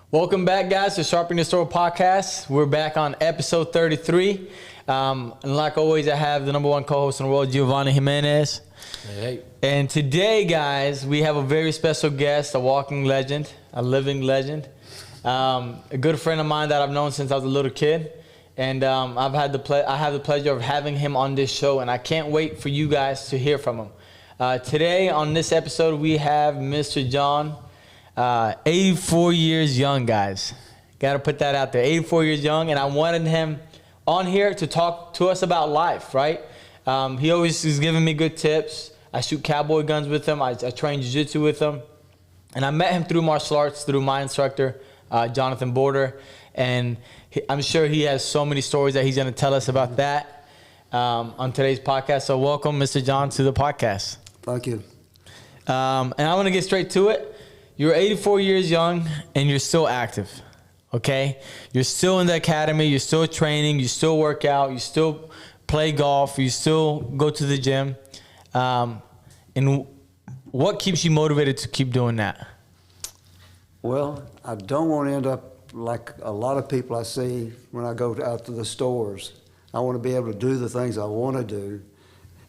Welcome back, guys, to Sharpening the Sword podcast. We're back on episode 33. And like always, I have the number one co-host in the world, Giovanni Jimenez. Hey. And today, guys, we have a very special guest, a walking legend, a living legend, a good friend of mine that I've known since I was a little kid. And I have the pleasure of having him on this show, and I can't wait for you guys to hear from him. Today, on this episode, we have Mr. John. 84 years young, guys. Got to put that out there. 84 years young, and I wanted him on here to talk to us about life, right? He always is giving me good tips. I shoot cowboy guns with him. I train jiu-jitsu with him. And I met him through martial arts, through my instructor, Jonathan Border. And I'm sure he has so many stories that he's going to tell us about that on today's podcast. So welcome, Mr. John, to the podcast. Thank you. And I want to get straight to it. You're 84 years young, and you're still active, okay? You're still in the academy. You're still training. You still work out. You still play golf. You still go to the gym. And what keeps you motivated to keep doing that? Well, I don't want to end up like a lot of people I see when I go out to the stores. I want to be able to do the things I want to do,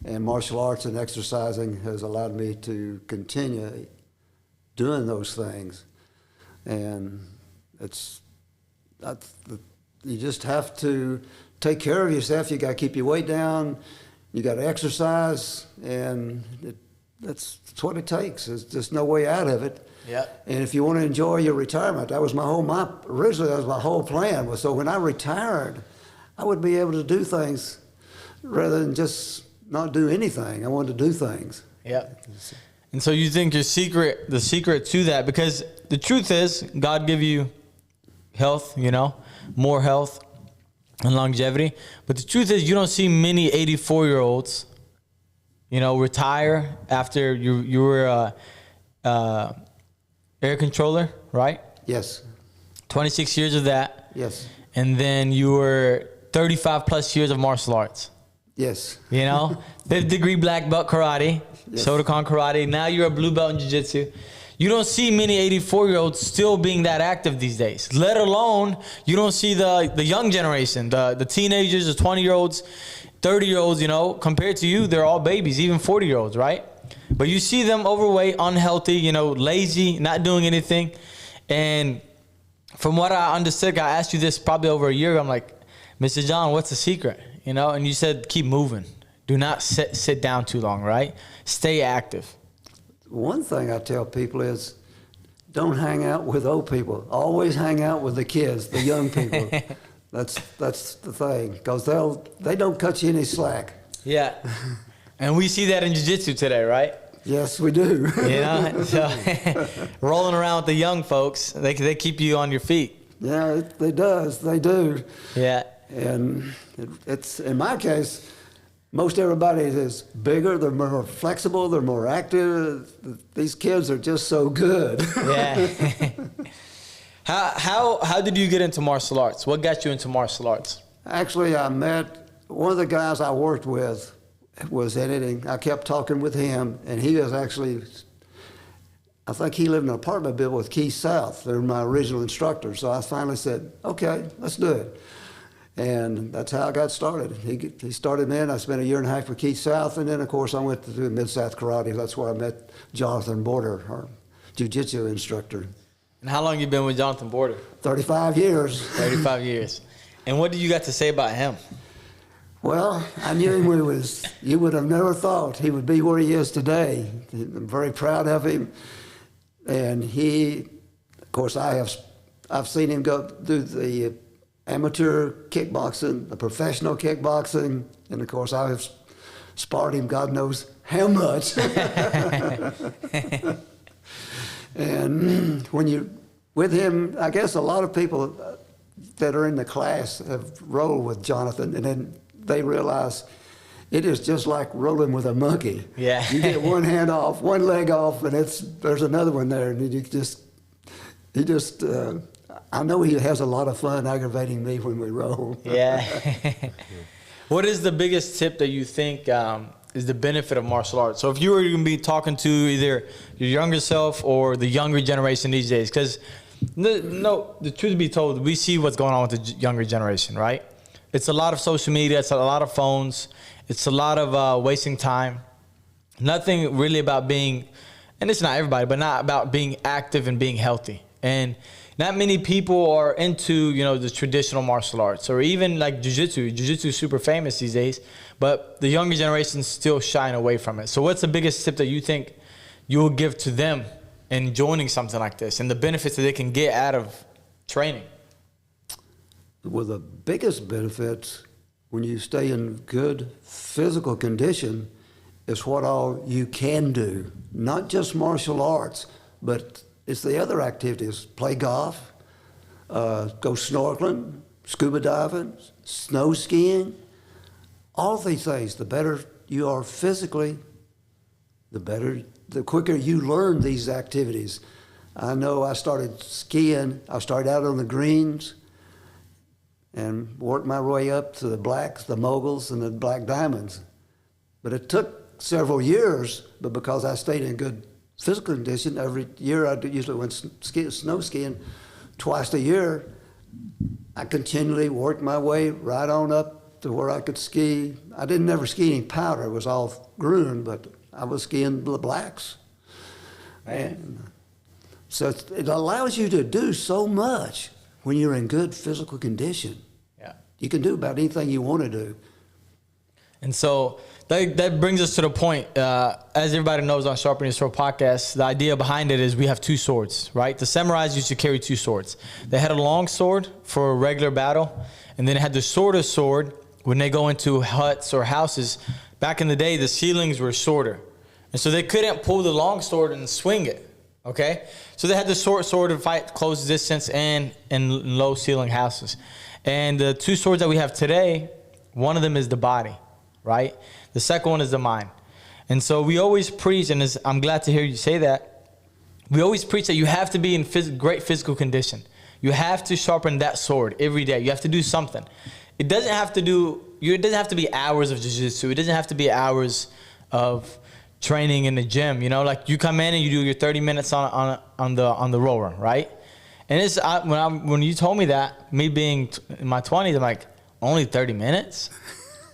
and martial arts and exercising has allowed me to continue doing those things. And you just have to take care of yourself. You got to keep your weight down. You got to exercise, and that's what it takes. There's just no way out of it. Yeah. And if you want to enjoy your retirement, that was originally that was my whole plan. So when I retired, I would be able to do things rather than just not do anything. I wanted to do things. Yeah. And so you think the secret to that, because the truth is God give you health, more health and longevity. But the truth is you don't see many 84-year-olds, retire after you were air controller, right? Yes. 26 years of that. Yes. And then you were 35 plus years of martial arts. Yes. 5th degree black belt karate, yes. Shotokan karate. Now you're a blue belt in jiu-jitsu. You don't see many 84-year-olds still being that active these days. Let alone, you don't see the young generation, the teenagers, the 20-year-olds, 30-year-olds, compared to you, they're all babies, even 40-year-olds, right? But you see them overweight, unhealthy, lazy, not doing anything. And from what I understood, I asked you this probably over a year ago. I'm like, Mr. John, what's the secret? And you said, keep moving. Do not sit down too long, right? Stay active. One thing I tell people is don't hang out with old people. Always hang out with the kids, the young people. That's the thing, because they don't cut you any slack. Yeah. And we see that in jiu-jitsu today, right? Yes, we do. So rolling around with the young folks, they keep you on your feet. Yeah, they do. Yeah. And it's in my case, most everybody is bigger, they're more flexible, they're more active. These kids are just so good. Yeah. How did you get into martial arts? What got you into martial arts? Actually, I met one of the guys I worked with was editing. I kept talking with him, and he was actually, I think he lived in an apartment building with Keith South. They were my original instructor. So I finally said, okay, let's do it. And that's how I got started. He started me in. I spent 1.5 years with Keith South, and then, of course, I went to Mid-South Karate. That's where I met Jonathan Border, our jiu-jitsu instructor. And how long you been with Jonathan Border? 35 years. 35 years. And what did you got to say about him? Well, I knew him when you would have never thought he would be where he is today. I'm very proud of him. And of course, I've seen him go do the amateur kickboxing, the professional kickboxing, and of course I have sparred him God knows how much. And when you with him, I guess a lot of people that are in the class have rolled with Jonathan, and then they realize it is just like rolling with a monkey. Yeah. You get one hand off, one leg off, and there's another one there, and he just I know he has a lot of fun aggravating me when we roll. Yeah. What is the biggest tip that you think is the benefit of martial arts? So if you were going to be talking to either your younger self or the younger generation these days, because No, the truth be told, we see what's going on with the younger generation, right? It's a lot of social media. It's a lot of phones. It's a lot of wasting time. Nothing really about being, and it's not everybody, but not about being active and being healthy. And not many people are into, the traditional martial arts or even like jiu-jitsu. Jiu-jitsu is super famous these days, but the younger generation's still shying away from it. So what's the biggest tip that you think you will give to them in joining something like this and the benefits that they can get out of training? Well, the biggest benefits when you stay in good physical condition is what all you can do, not just martial arts, but it's the other activities. Play golf, go snorkeling, scuba diving, snow skiing. All these things, the better you are physically, the quicker you learn these activities. I know I started skiing, I started out on the greens and worked my way up to the blacks, the moguls, and the black diamonds. But it took several years, but because I stayed in good physical condition, every year I usually went snow skiing twice a year. I continually worked my way right on up to where I could ski. I didn't never ski any powder, it was all gruen, but I was skiing the blacks. And so it allows you to do so much when you're in good physical condition. Yeah. You can do about anything you want to do. And so that brings us to the point. As everybody knows on Sharpen Your Sword podcast, the idea behind it is we have two swords, right? The samurais used to carry two swords. They had a long sword for a regular battle, and then they had the shorter sword when they go into huts or houses. Back in the day, the ceilings were shorter. And so they couldn't pull the long sword and swing it, okay? So they had the short sword to fight close distance and in low ceiling houses. And the two swords that we have today, one of them is the body, right? The second one is the mind. And so we always preach, and I'm glad to hear you say that, we always preach that you have to be in great physical condition. You have to sharpen that sword every day. You have to do something. It doesn't have to be hours of jiu-jitsu. It doesn't have to be hours of training in the gym. Like you come in and you do your 30 minutes on the rower, right? And when you told me that, me being in my 20s, I'm like, only 30 minutes,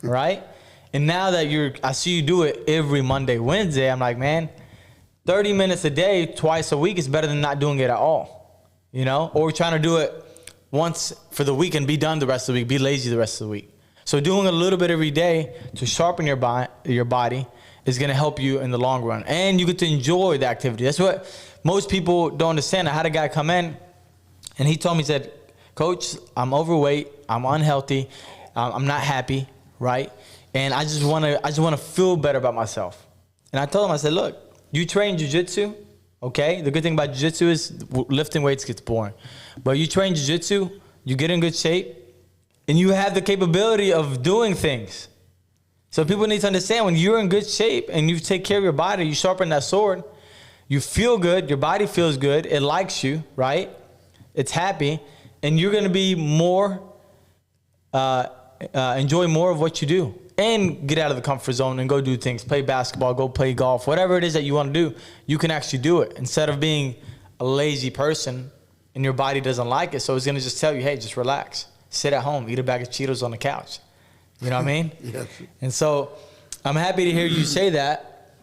right? And now that I see you do it every Monday, Wednesday, I'm like, man, 30 minutes a day, twice a week is better than not doing it at all, Or trying to do it once for the week and be done the rest of the week, be lazy the rest of the week. So doing a little bit every day to sharpen your body is going to help you in the long run. And you get to enjoy the activity. That's what most people don't understand. I had a guy come in, and he told me, he said, Coach, I'm overweight, I'm unhealthy, I'm not happy, right? And I just want to feel better about myself. And I told him, I said, look, you train jiu-jitsu, okay? The good thing about jiu-jitsu is lifting weights gets boring. But you train jiu-jitsu, you get in good shape, and you have the capability of doing things. So people need to understand when you're in good shape and you take care of your body, you sharpen that sword, you feel good, your body feels good, it likes you, right? It's happy, and you're going to be more, enjoy more of what you do. And get out of the comfort zone and go do things. Play basketball, go play golf. Whatever it is that you want to do, you can actually do it. Instead of being a lazy person and your body doesn't like it. So it's going to just tell you, hey, just relax. Sit at home. Eat a bag of Cheetos on the couch. You know what I mean? Yes. And so I'm happy to hear you say that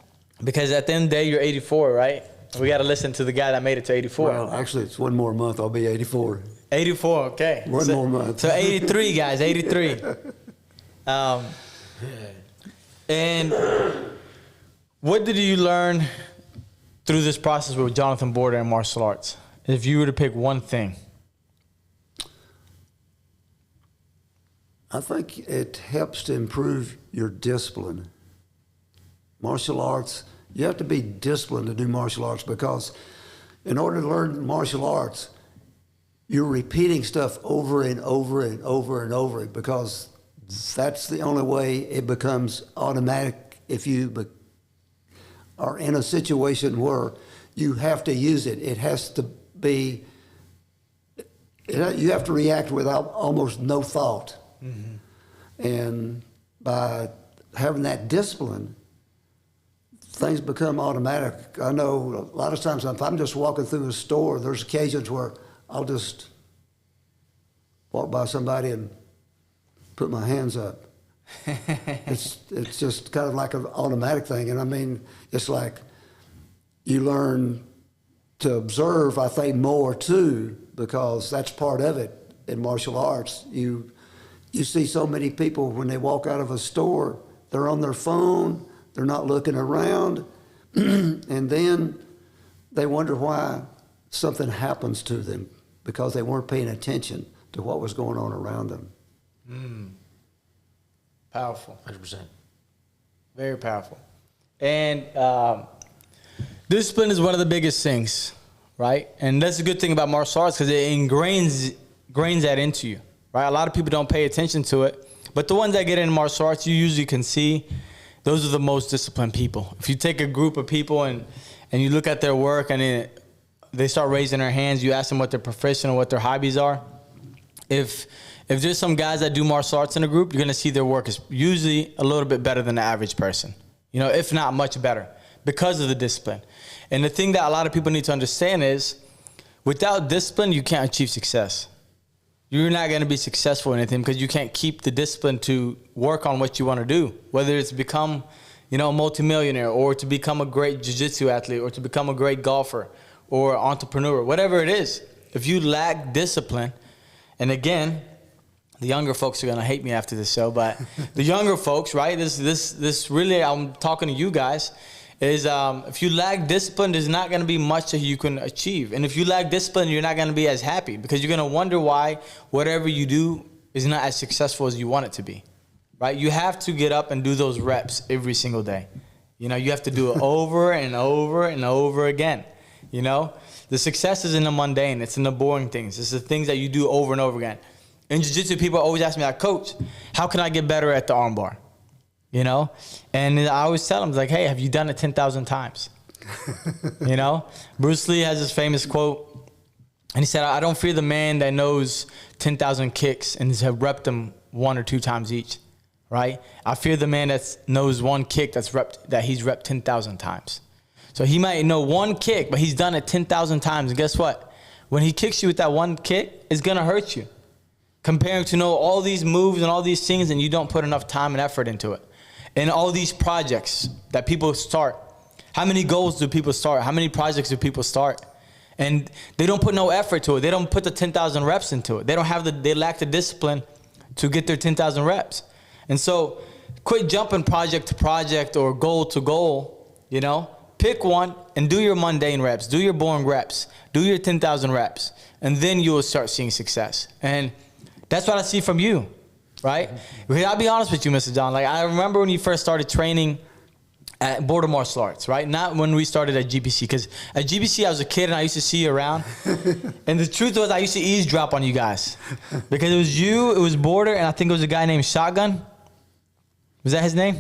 because at the end of the day, you're 84, right? We got to listen to the guy that made it to 84. Well, actually, it's one more month. I'll be 84. 84, okay. One more month. So 83, guys, 83. And what did you learn through this process with Jonathan Border and martial arts? If you were to pick one thing. I think it helps to improve your discipline. Martial arts, you have to be disciplined to do martial arts because in order to learn martial arts, you're repeating stuff over and over and over and over because that's the only way it becomes automatic if you are in a situation where you have to use it. It has to be, you have to react without almost no thought. Mm-hmm. And by having that discipline, things become automatic. I know a lot of times if I'm just walking through a store, there's occasions where I'll just walk by somebody and put my hands up. It's just kind of like an automatic thing. And I mean, it's like you learn to observe, I think, more too, because that's part of it in martial arts. You see so many people when they walk out of a store, they're on their phone, they're not looking around, and then they wonder why something happens to them because they weren't paying attention to what was going on around them. Powerful. 100%. Very powerful. And discipline is one of the biggest things, right? And that's a good thing about martial arts because it ingrains that into you, right? A lot of people don't pay attention to it, but the ones that get into martial arts, you usually can see those are the most disciplined people. If you take a group of people and you look at their work and then they start raising their hands, you ask them what their profession or what their hobbies are. If there's some guys that do martial arts in a group, you're going to see their work is usually a little bit better than the average person, if not much better because of the discipline. And the thing that a lot of people need to understand is without discipline, you can't achieve success. You're not going to be successful in anything because you can't keep the discipline to work on what you want to do, whether it's become, a multimillionaire or to become a great jiu-jitsu athlete or to become a great golfer or entrepreneur, whatever it is. If you lack discipline, and again, the younger folks are going to hate me after this show, but the younger folks, right, this really, I'm talking to you guys, is if you lack discipline, there's not going to be much that you can achieve. And if you lack discipline, you're not going to be as happy because you're going to wonder why whatever you do is not as successful as you want it to be, right? You have to get up and do those reps every single day. You have to do it over and over and over again. The success is in the mundane. It's in the boring things. It's the things that you do over and over again. In jiu-jitsu, people always ask me, like, Coach, how can I get better at the armbar? And I always tell them, like, hey, have you done it 10,000 times? Bruce Lee has this famous quote, and he said, I don't fear the man that knows 10,000 kicks and has repped them 1 or 2 times each, right? I fear the man that knows one kick that he's repped 10,000 times. So he might know one kick, but he's done it 10,000 times. And guess what? When he kicks you with that one kick, it's going to hurt you. Comparing to know all these moves and all these things and you don't put enough time and effort into it. And all these projects that people start. How many goals do people start? How many projects do people start? And they don't put no effort to it. They don't put the 10,000 reps into it. They lack the discipline to get their 10,000 reps. And so quit jumping project to project or goal to goal, Pick one and do your mundane reps. Do your boring reps. Do your 10,000 reps. And then you will start seeing success. And that's what I see from you, right? Because I'll be honest with you, Mr. John. Like, I remember when you first started training at Border Martial Arts, right? Not when we started at GBC. Because at GBC, I was a kid and I used to see you around. And the truth was I used to eavesdrop on you guys. Because it was you, it was Border, and I think it was a guy named Shotgun. Was that his name?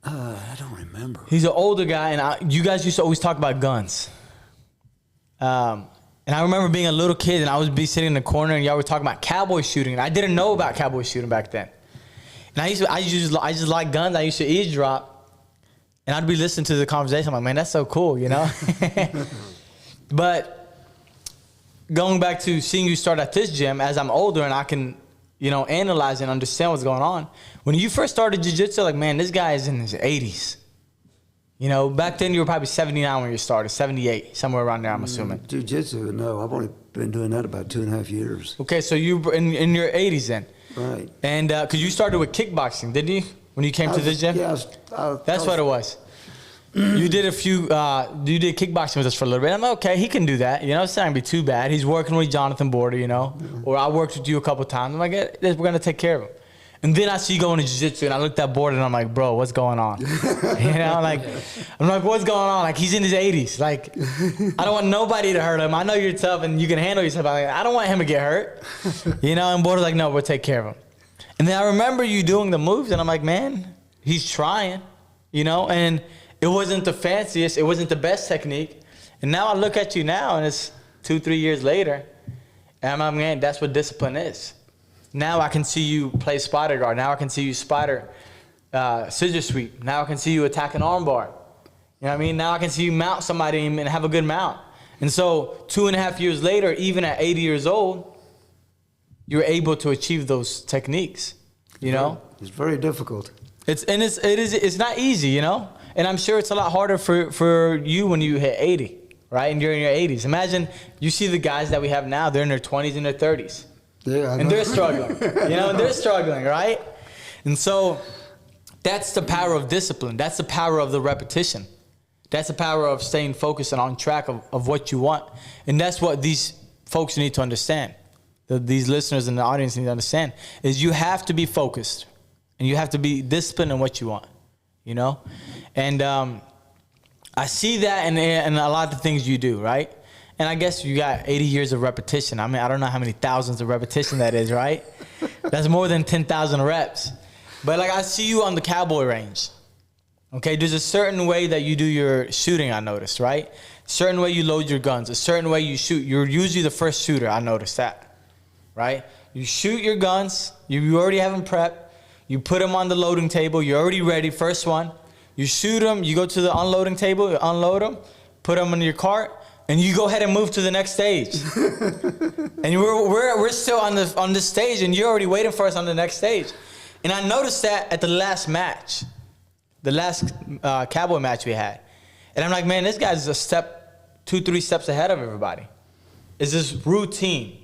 I don't remember. He's an older guy, and you guys used to always talk about guns. And I remember being a little kid, and I would be sitting in the corner, and y'all were talking about cowboy shooting, and I didn't know about cowboy shooting back then. And I just like guns. I used to eavesdrop, and I'd be listening to the conversation. I'm like, man, that's so cool, But going back to seeing you start at this gym, as I'm older and I can, analyze and understand what's going on. When you first started jiu-jitsu, like, man, this guy is in his 80s. Back then you were probably 79 when you started, 78, somewhere around there, I'm assuming. Jiu-jitsu, no, I've only been doing that about 2.5 years. Okay, so you in your 80s then. Right. And because you started with kickboxing, didn't you, when you came to this gym? Yeah. That's what it was. You did you did kickboxing with us for a little bit. I'm like, okay, he can do that. It's not going to be too bad. He's working with Jonathan Border, Or I worked with you a couple times. I'm like, we're going to take care of him. And then I see you going to jiu-jitsu, and I looked at Border, and I'm like, bro, what's going on? I'm like, what's going on? Like, he's in his 80s. Like, I don't want nobody to hurt him. I know you're tough, and you can handle yourself. I'm like, I don't want him to get hurt. And Border's like, no, we'll take care of him. And then I remember you doing the moves, and I'm like, man, he's trying, and it wasn't the fanciest, it wasn't the best technique. And now I look at you now, and it's 2-3 years later, and I'm like, man, that's what discipline is. Now I can see you play spider guard. Now I can see you spider scissor sweep. Now I can see you attack an arm bar. You know what I mean? Now I can see you mount somebody and have a good mount. And so 2.5 years later, even at 80 years old, you're able to achieve those techniques, you know? It's very difficult. It's not easy, you know? And I'm sure it's a lot harder for you when you hit 80, right? And you're in your 80s. Imagine you see the guys that we have now, they're in their 20s and their 30s. Yeah, and they're struggling, you know, and they're struggling, right? And so that's the power of discipline. That's the power of the repetition. That's the power of staying focused and on track of what you want. And that's what these folks need to understand. These listeners and the audience need to understand is you have to be focused and you have to be disciplined in what you want, you know? And I see that in a lot of the things you do, right? And I guess you got 80 years of repetition. I mean, I don't know how many thousands of repetition that is, right? That's more than 10,000 reps. But like I see you on the Cowboy range. Okay, there's a certain way that you do your shooting, I noticed, right? Certain way you load your guns, a certain way you shoot. You're usually the first shooter, I noticed that, right? You shoot your guns, you already have them prepped, you put them on the loading table, you're already ready, first one. You shoot them, you go to the unloading table, you unload them, put them in your cart, and you go ahead and move to the next stage. And we're still on this stage, and you're already waiting for us on the next stage. And I noticed that at the last match, the last Cowboy match we had. And I'm like, man, this guy's a step, 2-3 steps ahead of everybody. It's this routine.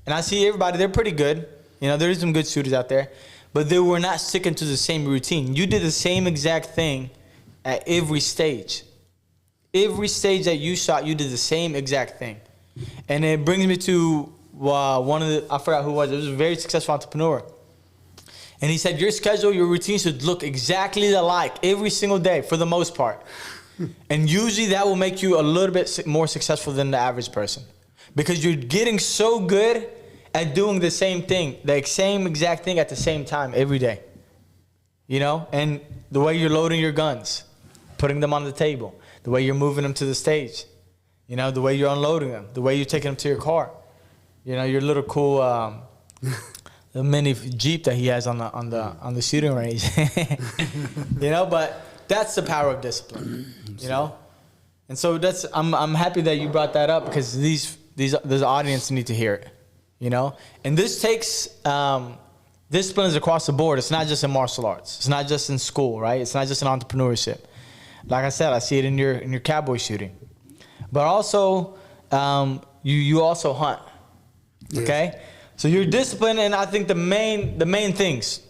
And I see everybody, they're pretty good. You know, there's some good shooters out there. But they were not sticking to the same routine. You did the same exact thing at every stage. Every stage that you shot, you did the same exact thing. And it brings me to one of the, I forgot who it was a very successful entrepreneur. And he said, your schedule, your routine should look exactly alike every single day for the most part. And usually that will make you a little bit more successful than the average person. Because you're getting so good at doing the same thing, the same exact thing at the same time every day. You know? And the way you're loading your guns, putting them on the table, the way you're moving them to the stage, you know, the way you're unloading them, the way you're taking them to your car. You know, your little cool the mini Jeep that he has on the shooting range. You know, but that's the power of discipline, you know? And so that's I'm happy that you brought that up because this audience need to hear it, you know? And this takes discipline is across the board. It's not just in martial arts. It's not just in school, right? It's not just in entrepreneurship. Like I said, I see it in your Cowboy shooting. But also you also hunt. Yes. Okay? So you're disciplined, and I think the main things,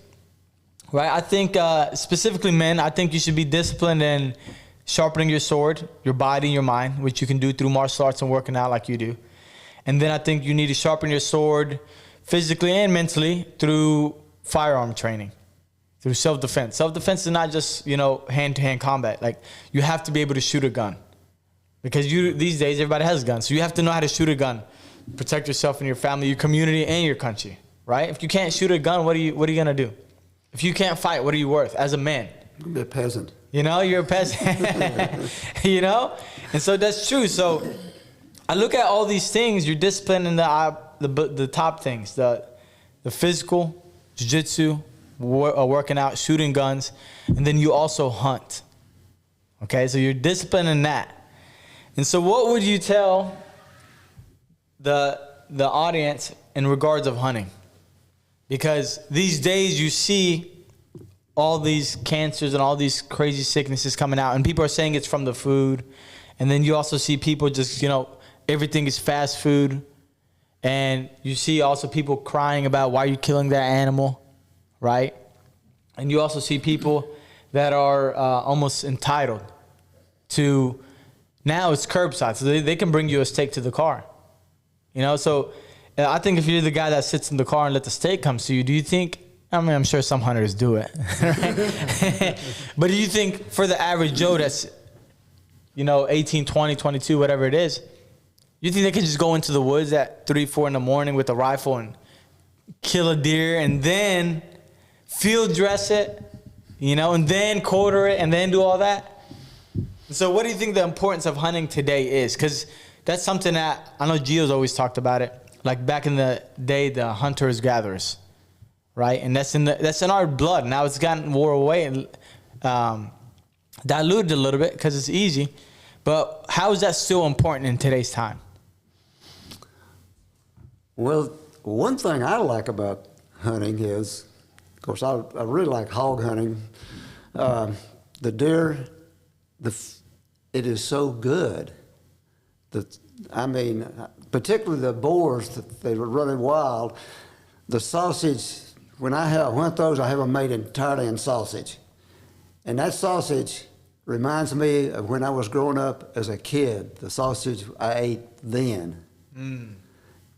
right? I think specifically men, I think you should be disciplined in sharpening your sword, your body, and your mind, which you can do through martial arts and working out like you do. And then I think you need to sharpen your sword physically and mentally through firearm training, through self-defense. Self-defense is not just, you know, hand-to-hand combat. Like, you have to be able to shoot a gun. Because these days, everybody has guns. So you have to know how to shoot a gun. Protect yourself and your family, your community, and your country, right? If you can't shoot a gun, what are you gonna do? If you can't fight, what are you worth as a man? You're a peasant. You know, you're a peasant. You know, and so that's true. So I look at all these things. You're disciplined in the top things, the physical, jiu-jitsu, working out, shooting guns, and then you also hunt. Okay, so you're disciplined in that. And so, what would you tell the audience in regards of hunting? Because these days you see all these cancers and all these crazy sicknesses coming out, and people are saying it's from the food. And then you also see people just, you know, everything is fast food. And you see also people crying about why you're killing that animal, right? And you also see people that are almost entitled to, now it's curbside, so they can bring you a steak to the car. You know, so I think if you're the guy that sits in the car and let the steak come to you, do you think, I mean, I'm sure some hunters do it, right? But do you think for the average Joe that's, you know, 18, 20, 22, whatever it is, you think they can just go into the woods at 3, 4 in the morning with a rifle and kill a deer and then field dress it, you know, and then quarter it and then do all that? So what do you think the importance of hunting today is? Because that's something that I know Gio's always talked about it. Like back in the day, the hunters gatherers, right? And that's in our blood. Now it's gotten wore away and diluted a little bit because it's easy. But how is that still important in today's time? Well, one thing I like about hunting is, of course, I really like hog hunting. The deer, it is so good. I mean, particularly the boars, that they were running wild. The sausage, when I hunt those, I have them made entirely in sausage. And that sausage reminds me of when I was growing up as a kid, the sausage I ate then.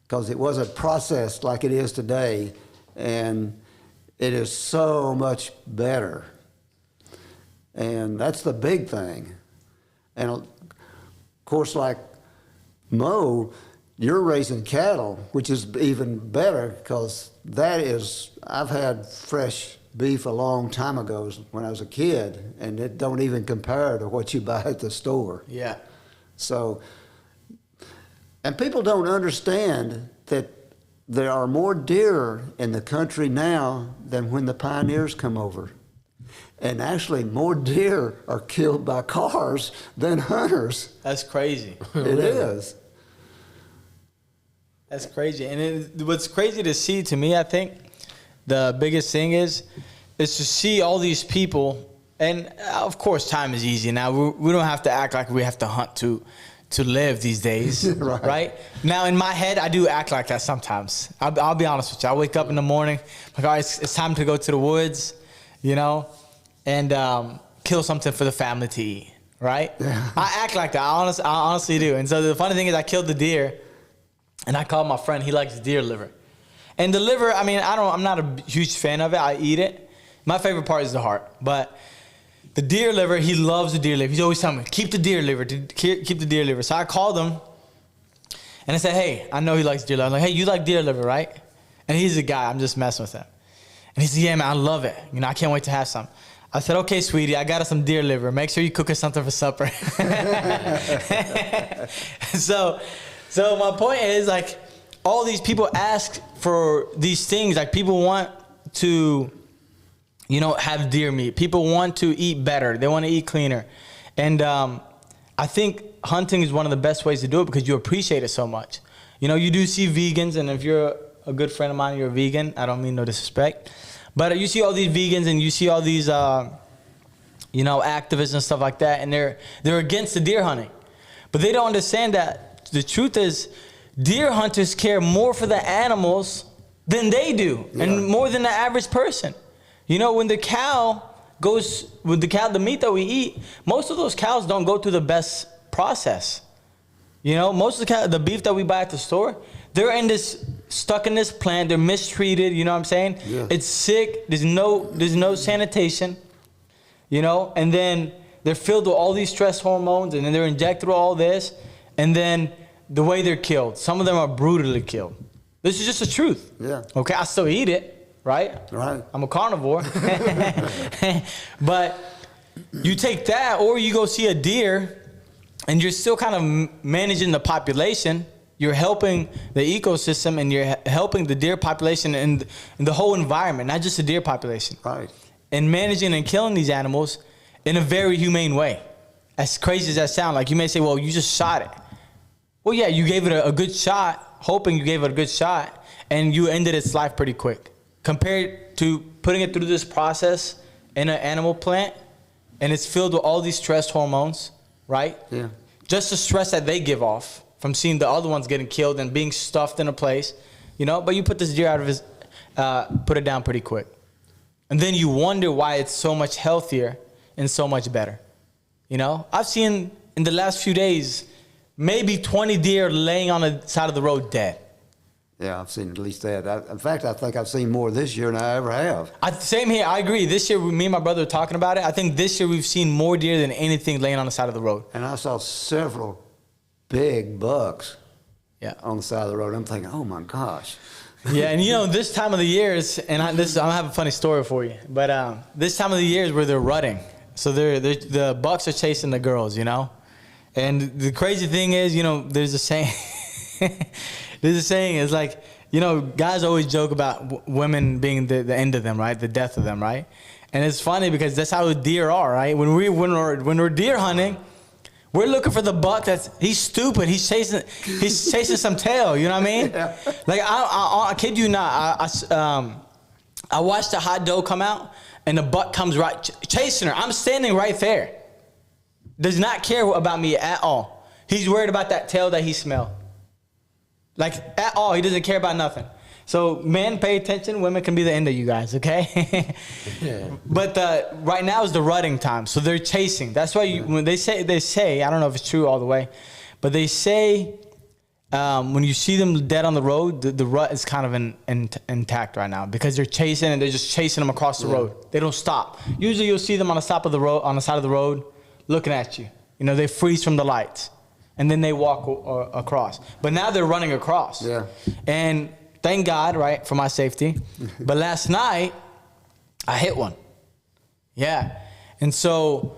Because it wasn't processed like it is today, and it is so much better. And that's the big thing. And of course, like Mo, you're raising cattle, which is even better, because I've had fresh beef a long time ago when I was a kid, and it don't even compare to what you buy at the store. Yeah. So, and people don't understand that there are more deer in the country now than when the pioneers come over. And actually, more deer are killed by cars than hunters. That's crazy. It is. That's crazy. And what's crazy to see, to me, I think, the biggest thing is to see all these people. And, of course, time is easy now. We don't have to act like we have to hunt to live these days, right? Now, in my head, I do act like that sometimes. I'll be honest with you. I wake up in the morning, like, all right, it's time to go to the woods, you know, and kill something for the family to eat, right? Yeah. I act like that. I honestly do. And so the funny thing is, I killed the deer, and I called my friend. He likes deer liver. And the liver, I mean, I'm not a huge fan of it. I eat it. My favorite part is the heart. But the deer liver, he loves the deer liver. He's always telling me, keep the deer liver, keep the deer liver. So I called him, and I said, hey, I know he likes deer liver. I'm like, hey, you like deer liver, right? And he's a guy. I'm just messing with him. And he said, yeah, man, I love it. You know, I can't wait to have some. I said, okay, sweetie, I got us some deer liver. Make sure you cook us something for supper. So my point is, like, all these people ask for these things. Like, people want to, you know, have deer meat. People want to eat better. They want to eat cleaner. And I think hunting is one of the best ways to do it because you appreciate it so much. You know, you do see vegans, and if you're a good friend of mine, you're a vegan. I don't mean no disrespect. But you see all these vegans, and you see all these, you know, activists and stuff like that, and they're against the deer hunting. But they don't understand that the truth is deer hunters care more for the animals than they do, and more than the average person. You know, when the meat that we eat, most of those cows don't go through the best process. You know, most of the beef that we buy at the store, they're stuck in this plant. They're mistreated. You know what I'm saying? Yeah. It's sick. There's no sanitation. You know, and then they're filled with all these stress hormones, and then they're injected with all this, and then the way they're killed. Some of them are brutally killed. This is just the truth. Yeah. Okay, I still eat it, right? Right. I'm a carnivore. But you take that, or you go see a deer, and you're still kind of managing the population. You're helping the ecosystem, and you're helping the deer population and the whole environment, not just the deer population. Right. And managing and killing these animals in a very humane way. As crazy as that sounds, like you may say, well, you just shot it. Well, yeah, you gave it a good shot, hoping you gave it a good shot, and you ended its life pretty quick. Compared to putting it through this process in an animal plant, and it's filled with all these stress hormones, right? Yeah. Just the stress that they give off from seeing the other ones getting killed and being stuffed in a place, you know, but you put this deer out of his, put it down pretty quick. And then you wonder why it's so much healthier and so much better. You know, I've seen in the last few days, maybe 20 deer laying on the side of the road dead. Yeah, I've seen at least that. In fact, I think I've seen more this year than I ever have. Same here. I agree. This year, me and my brother were talking about it. I think this year we've seen more deer than anything laying on the side of the road. And I saw several big bucks on the side of the road. I'm thinking, oh, my gosh. Yeah, and you know, this time of the year is, and I'm going to have a funny story for you, but this time of the year is where they're rutting. So the bucks are chasing the girls, you know? And the crazy thing is, you know, there's a saying, it's like, you know, guys always joke about women being the end of them, right? The death of them, right? And it's funny because that's how deer are, right? When we're deer hunting, We're looking for the buck he's stupid. He's chasing some tail. You know what I mean? Yeah. Like I kid you not. I watched the hot doe come out, and the buck comes right chasing her. I'm standing right there. Does not care about me at all. He's worried about that tail that he smelled. Like at all, he doesn't care about nothing. So men, pay attention. Women can be the end of you guys, okay? Yeah. But right now is the rutting time, so they're chasing. That's why when they say I don't know if it's true all the way, but they say when you see them dead on the road, the rut is kind of intact right now because they're chasing and they're just chasing them across the road. They don't stop. Usually you'll see them on the side of the road, looking at you. You know, they freeze from the lights, and then they walk across. But now they're running across. Yeah. And thank God, right, for my safety. But last night, I hit one. Yeah. And so,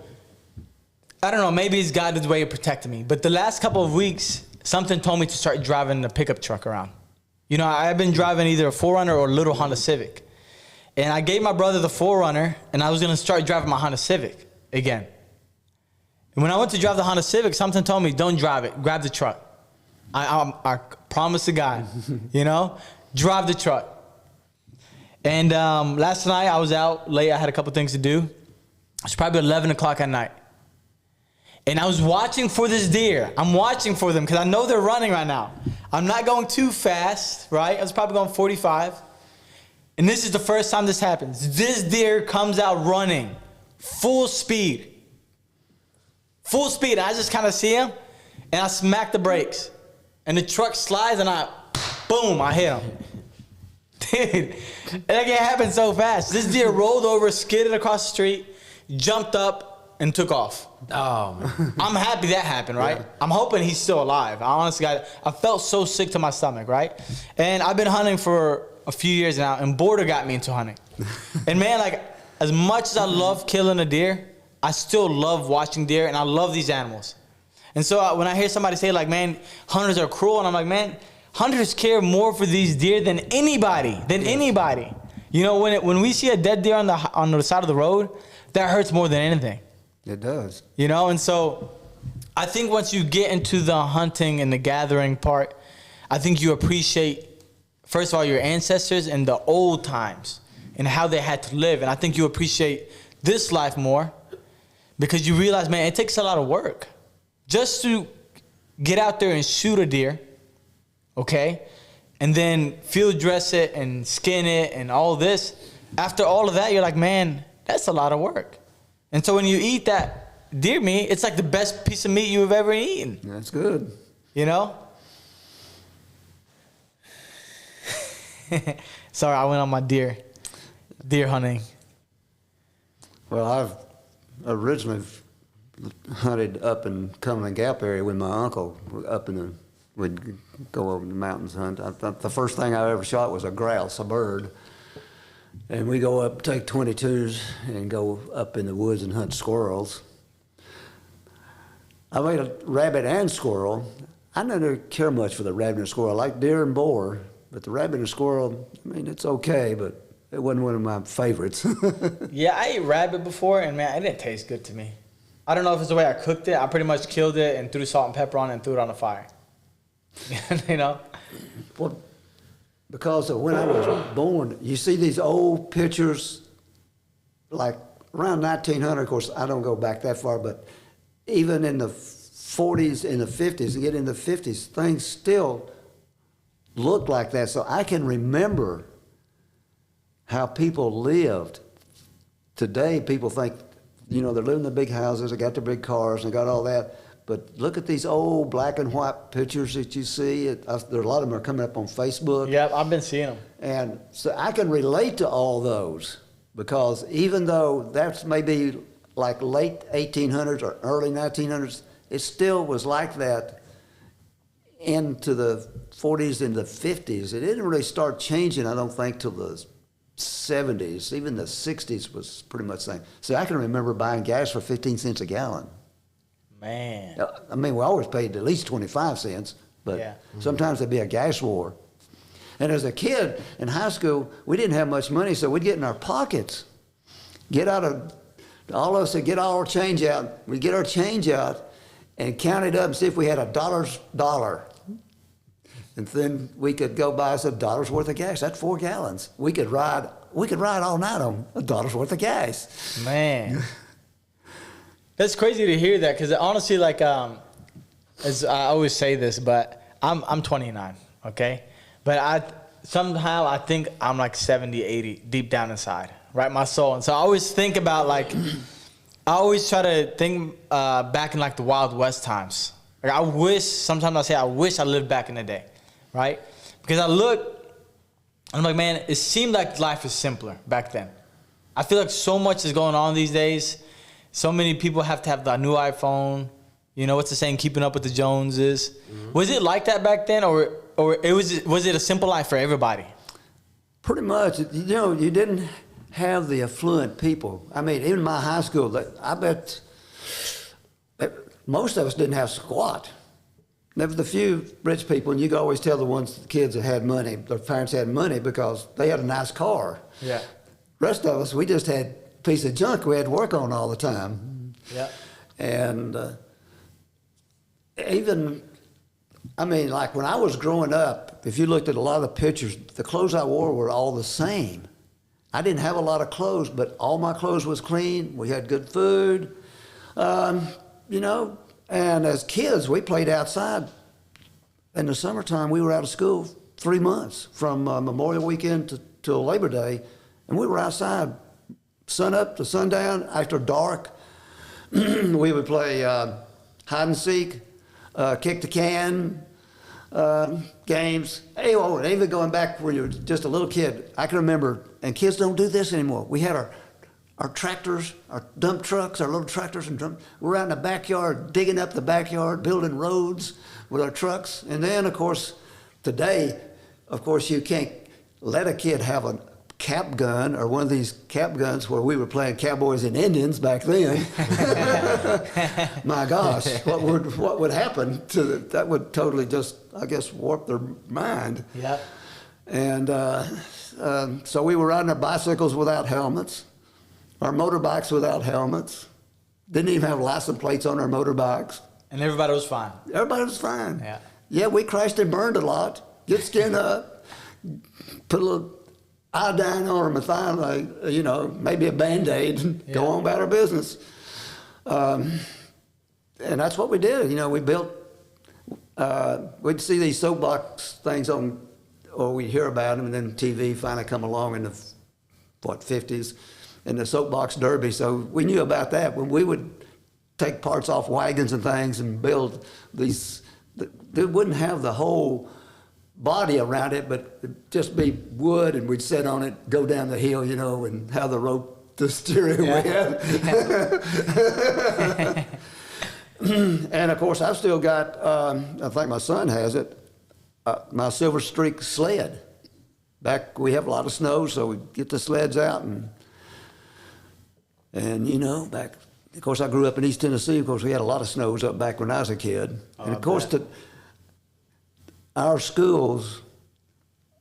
I don't know, maybe it's God's way of protecting me. But the last couple of weeks, something told me to start driving the pickup truck around. You know, I've been driving either a 4Runner or a little Honda Civic. And I gave my brother the 4Runner, and I was going to start driving my Honda Civic again. And when I went to drive the Honda Civic, something told me, don't drive it, grab the truck. I promise to God, you know, drive the truck. And last night I was out late. I had a couple things to do. It's probably 11 o'clock at night. And I was watching for this deer. I'm watching for them because I know they're running right now. I'm not going too fast, right? I was probably going 45. And this is the first time this happens. This deer comes out running full speed. Full speed. I just kind of see him and I smack the brakes. And the truck slides and boom, I hit him. Dude, that can happen so fast. This deer rolled over, skidded across the street, jumped up, and took off. Oh, man. I'm happy that happened, right? Yeah. I'm hoping he's still alive. I honestly I felt so sick to my stomach, right? And I've been hunting for a few years now, and border got me into hunting. And man, like, as much as I love killing a deer, I still love watching deer, and I love these animals. And so when I hear somebody say, like, man, hunters are cruel, and I'm like, man, hunters care more for these deer than anybody, You know, when we see a dead deer on the side of the road, that hurts more than anything. It does. You know, and so I think once you get into the hunting and the gathering part, I think you appreciate, first of all, your ancestors and the old times and how they had to live. And I think you appreciate this life more because you realize, man, it takes a lot of work just to get out there and shoot a deer, okay? And then field dress it and skin it and all this. After all of that, you're like, man, that's a lot of work. And so when you eat that deer meat, it's like the best piece of meat you've ever eaten. That's good. You know? Sorry, I went on my deer hunting. Well, I've originally hunted up in Cumberland Gap area with my uncle. We'd go over the mountains hunt. The first thing I ever shot was a grouse, a bird. And we go up, take 22s, and go up in the woods and hunt squirrels. I made a rabbit and squirrel. I never care much for the rabbit and squirrel. I like deer and boar, but the rabbit and squirrel, I mean, it's okay, but it wasn't one of my favorites. Yeah, I ate rabbit before, and man, it didn't taste good to me. I don't know if it's the way I cooked it. I pretty much killed it and threw salt and pepper on it and threw it on the fire. You know? Well, because of when I was born, you see these old pictures, like around 1900, of course, I don't go back that far, but even in the 40s and the 50s, and get in the 50s, things still look like that. So I can remember how people lived. Today, people think, you know, they're living in the big houses, they got their big cars, and they got all that. But look at these old black and white pictures that you see. There are a lot of them are coming up on Facebook. Yep, I've been seeing them. And so I can relate to all those because even though that's maybe like late 1800s or early 1900s, it still was like that into the 40s and the 50s. It didn't really start changing, I don't think, till the 70s. Even the 60s was pretty much the same. So I can remember buying gas for 15 cents a gallon. Man. I mean, we always paid at least 25 cents, but sometimes there'd be a gas war. And as a kid in high school, we didn't have much money, so we'd get in our pockets, all of us would get all our change out. We'd get our change out, and count it up and see if we had $1. And then we could go buy us $1 worth of gas. That's 4 gallons. We could ride all night on $1 worth of gas. Man. That's crazy to hear that, because honestly, like, as I always say this, but I'm 29, okay? But I think I'm like 70, 80 deep down inside, right? My soul. And so I always think about, like, I always try to think back in like the Wild West times. Like, sometimes I say I wish I lived back in the day, right? Because I look, I'm like, man, it seemed like life was simpler back then. I feel like so much is going on these days. So many people have to have the new iPhone. You know, what's the saying, keeping up with the Joneses. Mm-hmm. Was it like that back then, or was it a simple life for everybody? Pretty much. You know, you didn't have the affluent people. I mean, even my high school, I bet most of us didn't have squat. There was a few rich people, and you could always tell the kids that had money, their parents had money because they had a nice car. Yeah. Rest of us, we just had a piece of junk we had to work on all the time. Yeah. And even, I mean, like when I was growing up, if you looked at a lot of the pictures, the clothes I wore were all the same. I didn't have a lot of clothes, but all my clothes was clean. We had good food, you know. And as kids, we played outside. In the summertime, we were out of school 3 months, from Memorial Weekend till Labor Day, and we were outside sun up to sundown. After dark, we would play hide and seek, kick the can, games. Hey, oh, and even going back when you were just a little kid, I can remember, and kids don't do this anymore. We had our tractors, our dump trucks, our little tractors and dump. We're out in the backyard, digging up the backyard, building roads with our trucks. And then, of course, today, of course, you can't let a kid have a cap gun or one of these cap guns where we were playing cowboys and Indians back then. My gosh, what would happen to that would totally just, I guess, warp their mind. Yeah. And so we were riding our bicycles without helmets, our motorbikes without helmets, didn't even have license plates on our motorbikes. And everybody was fine. Everybody was fine. Yeah. Yeah, we crashed and burned a lot, get skinned up, put a little iodine on our methionine, you know, maybe a Band-Aid, and go on about our business. And that's what we did. You know, we built, we'd see these soapbox things on, or we'd hear about them, and then TV finally come along in the, 50s, and the soapbox derby. So we knew about that. When we would take parts off wagons and things and build these, they wouldn't have the whole body around it, but it'd just be wood, and we'd sit on it, go down the hill, you know, and have the rope to steer it with. And of course, I've still got, I think my son has it, my Silver Streak sled. Back, we have a lot of snow, so we get the sleds out, and you know, back, of course, I grew up in East Tennessee. Of course, we had a lot of snows up back when I was a kid. And of course, our schools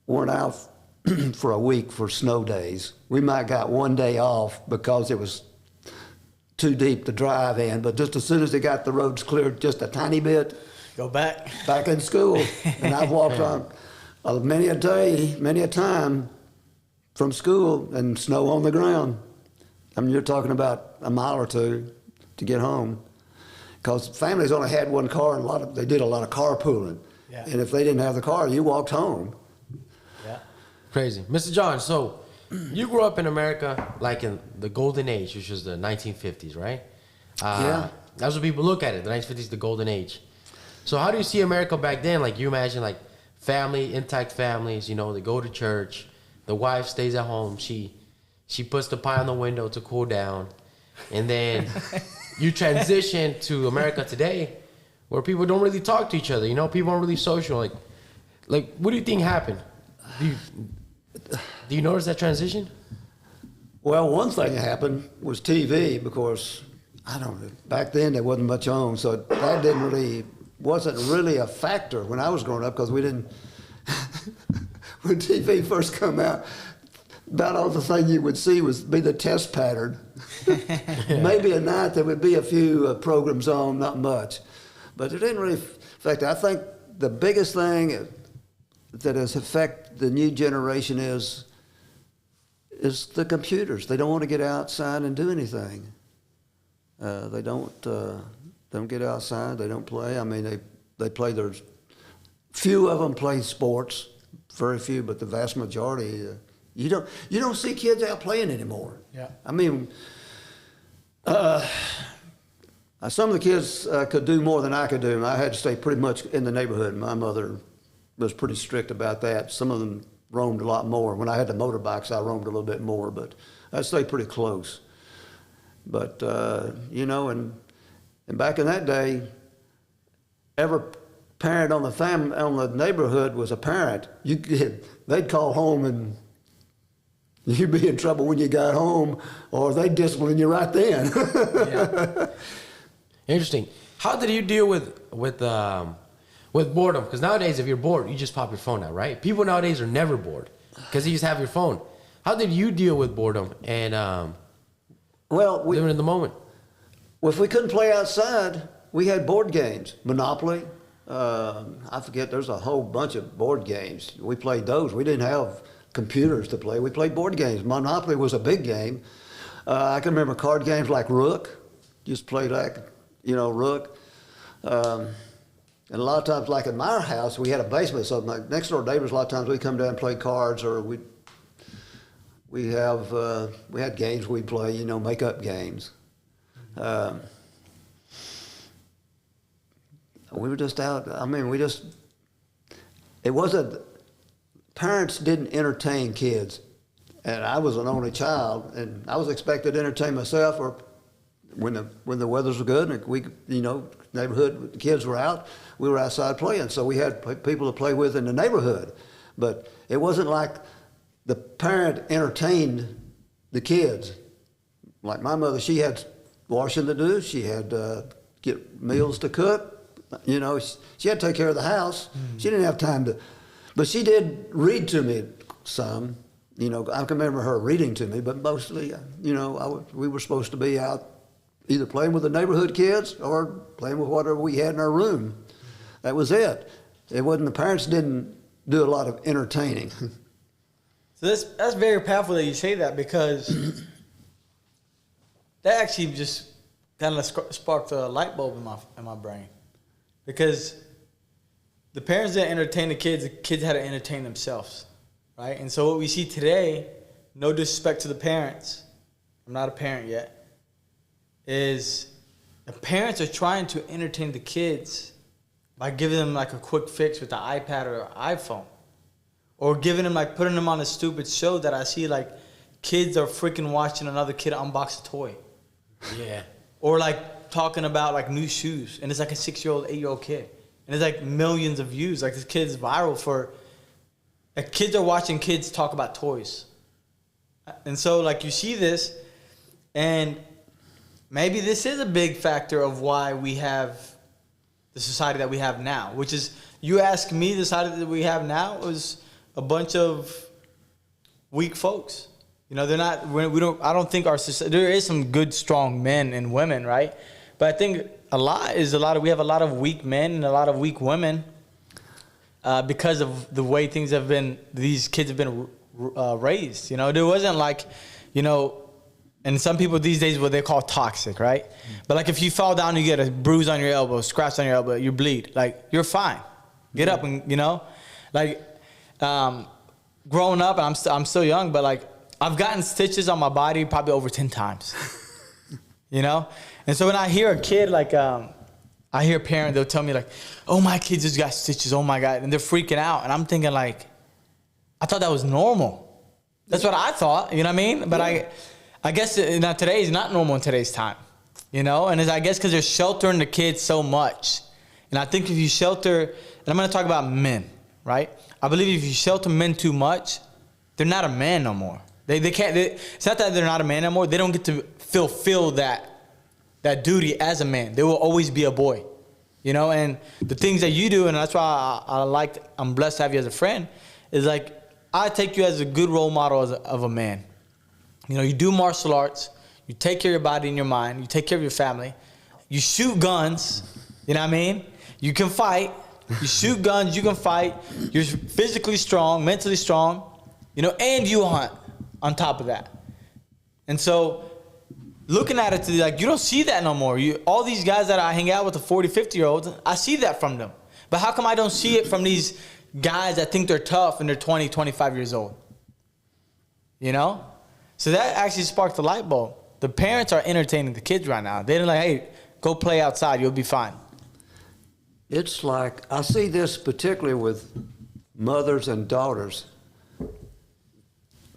weren't out for a week for snow days. We might got one day off because it was too deep to drive in, but just as soon as they got the roads cleared just a tiny bit, go back in school. And I've walked on many a day, many a time from school and snow on the ground. I mean, you're talking about a mile or two to get home, because families only had one car, and they did a lot of carpooling. Yeah. And if they didn't have the car, you walked home. Yeah. Crazy. Mr. John, so you grew up in America like in the golden age, which was the 1950s, right? Yeah. That's what people look at it. The 1950s, the golden age. So how do you see America back then? Like, you imagine like intact families, you know, they go to church, the wife stays at home, she puts the pie on the window to cool down, and then you transition to America today, where people don't really talk to each other. You know, people aren't really social. Like, what do you think happened? Do you notice that transition? Well, one thing that happened was TV, because I don't know, back then there wasn't much on, so that wasn't really a factor when I was growing up, because we didn't. When TV first come out, about all the thing you would see would be the test pattern. Maybe at night there would be a few programs on, not much. But it didn't really affect it. I think the biggest thing that has affected the new generation is the computers. They don't want to get outside and do anything. They don't get outside. They don't play. I mean, they play their. Few of them play sports, very few, but the vast majority. You don't see kids out playing anymore. Yeah. I mean, some of the kids could do more than I could do. I had to stay pretty much in the neighborhood. My mother was pretty strict about that. Some of them roamed a lot more. When I had the motorbikes, I roamed a little bit more, but I stayed pretty close. But and back in that day, every parent on the neighborhood was a parent. They'd call home and you'd be in trouble when you got home, or they'd discipline you right then. Yeah. Interesting. How did you deal with boredom? Because nowadays, if you're bored, you just pop your phone out, right? People nowadays are never bored because you just have your phone. How did you deal with boredom and living in the moment? If we couldn't play outside, we had board games, Monopoly. I forget. There's a whole bunch of board games. We played those. We didn't have computers to play. We played board games. Monopoly was a big game. I can remember card games like Rook. Just played like, Rook. And a lot of times, like in my house, we had a basement. So my next door neighbors, a lot of times we'd come down and play cards, or we had games we'd play, make up games. We were just out. I mean, it wasn't. Parents didn't entertain kids, and I was an only child, and I was expected to entertain myself. Or when the weathers were good, and neighborhood kids were out, we were outside playing. So we had people to play with in the neighborhood, but it wasn't like the parent entertained the kids. Like my mother, she had washing to do. She had get meals to cook. She had to take care of the house. Mm-hmm. She didn't have time to. But she did read to me some. I can remember her reading to me, but mostly, we were supposed to be out either playing with the neighborhood kids or playing with whatever we had in our room. That was it. It wasn't, the parents didn't do a lot of entertaining. So that's very powerful that you say that, because that actually just kind of sparked a light bulb in my brain. Because the parents didn't entertain the kids had to entertain themselves, right? And so what we see today, no disrespect to the parents, I'm not a parent yet, is the parents are trying to entertain the kids by giving them like a quick fix with the iPad or iPhone. Or giving them, like, putting them on a stupid show that I see, like, kids are freaking watching another kid unbox a toy. Yeah. Or, like, talking about, like, new shoes. And it's like a 6-year-old, 8-year-old kid. And it's, like, millions of views. Like, this kid's viral for... Like, kids are watching kids talk about toys. And so, like, you see this, and maybe this is a big factor of why we have the society that we have now. Which is, you ask me, the society that we have now is... a bunch of weak folks. They're not, I don't think our society, there is some good, strong men and women, right? But I think we have a lot of weak men and a lot of weak women because of the way these kids have been raised. There wasn't like, and some people these days, what they call toxic, right? But like if you fall down, you get a bruise on your elbow, scratch on your elbow, you bleed, like you're fine. Get up and, growing up, and I'm still young, but like I've gotten stitches on my body probably over 10 times, And so when I hear a kid, like I hear a parent, they'll tell me like, "Oh, my kid just got stitches. Oh my God," and they're freaking out, and I'm thinking like, I thought that was normal. That's what I thought. You know what I mean? But I guess not today is not normal in today's time, And I guess because they're sheltering the kids so much, and I think if you shelter, and I'm going to talk about men, right? I believe if you shelter men too much, they're not a man no more. They can't. It's not that they're not a man no more. They don't get to fulfill that duty as a man. They will always be a boy, And the things that you do, and that's why I'm blessed to have you as a friend, is like I take you as a good role model of a man. You know, you do martial arts, you take care of your body and your mind, you take care of your family, you shoot guns, you know what I mean? You can fight, you shoot guns, you can fight, you're physically strong, mentally strong, you know, and you hunt on top of that. And so looking at it, like, you don't see that no more. All these guys that I hang out with, the 40, 50-year-olds, I see that from them. But how come I don't see it from these guys that think they're tough and they're 20, 25 years old? You know? So that actually sparked the light bulb. The parents are entertaining the kids right now. They're like, hey, go play outside. You'll be fine. It's like, I see this particularly with mothers and daughters.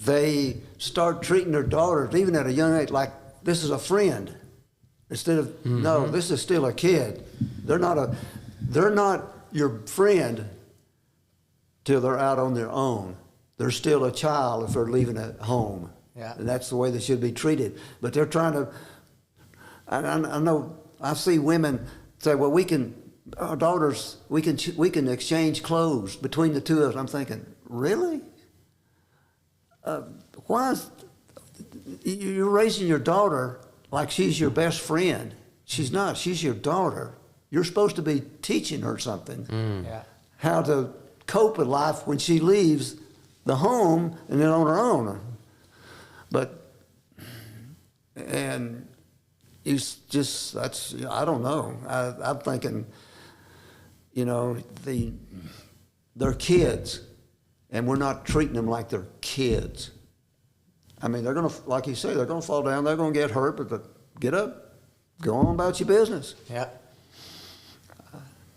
They start treating their daughters, even at a young age, like this is a friend. Instead of, no, this is still a kid. They're not your friend till they're out on their own. They're still a child if they're leaving at home. Yeah. And that's the way they should be treated. But they're trying to, I know, I see women say, well, our daughters, we can exchange clothes between the two of us. I'm thinking, really? Why is, you're raising your daughter like she's your best friend. She's not. She's your daughter. You're supposed to be teaching her something. Yeah. How to cope with life when she leaves the home and then on her own. But, and it's just, that's, I don't know. I'm thinking, you know, they're kids, and we're not treating them like they're kids. I mean, they're going to, like you say, they're going to fall down, they're going to get hurt, but get up, go on about your business. Yeah.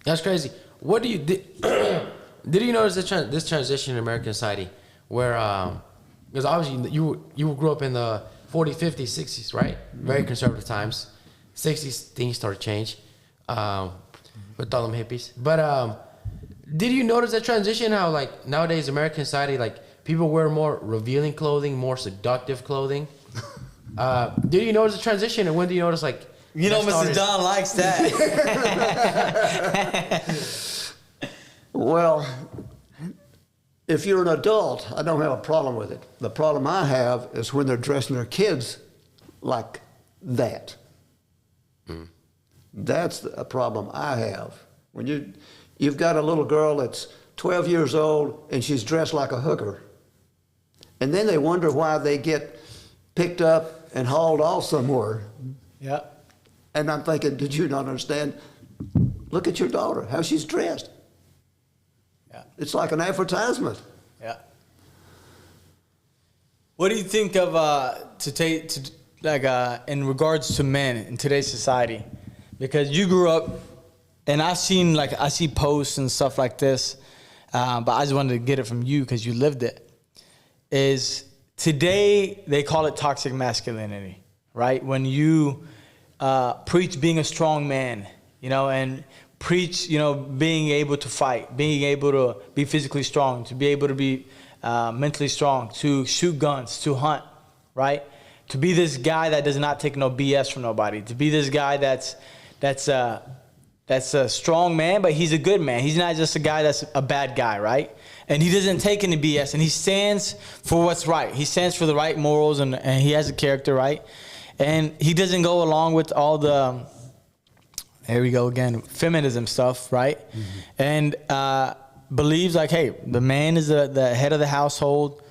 That's crazy. What do you did you notice this transition in American society where because obviously you grew up in the 40s, 50s, 60s, right? Very conservative times. 60s things started to change with all them hippies. But did you notice that transition? How like nowadays American society, like people wear more revealing clothing, more seductive clothing. Did you notice the transition, and when do you notice like? You know, Mr. Don likes that. Well, if you're an adult, I don't have a problem with it. The problem I have is when they're dressing their kids like that. That's a problem I have. When you've got a little girl that's 12 years old and she's dressed like a hooker, and then they wonder why they get picked up and hauled off somewhere. Yeah. And I'm thinking, did you not understand? Look at your daughter, how she's dressed. Yeah. It's like an advertisement. Yeah. What do you think of in regards to men in today's society? Because you grew up, and I see posts and stuff like this, but I just wanted to get it from you because you lived it. Is today they call it toxic masculinity, right? When you preach being a strong man, you know, and preach, you know, being able to fight, being able to be physically strong, to be able to be mentally strong, to shoot guns, to hunt, right? To be this guy that does not take no BS from nobody, to be this guy that's a strong man, but he's a good man. He's not just a guy that's a bad guy, right? And he doesn't take any BS, and he stands for what's right. He stands for the right morals, and he has a character, right? And he doesn't go along with all the, here we go again, feminism stuff, right? Mm-hmm. And believes like, hey, the man is the head of the household.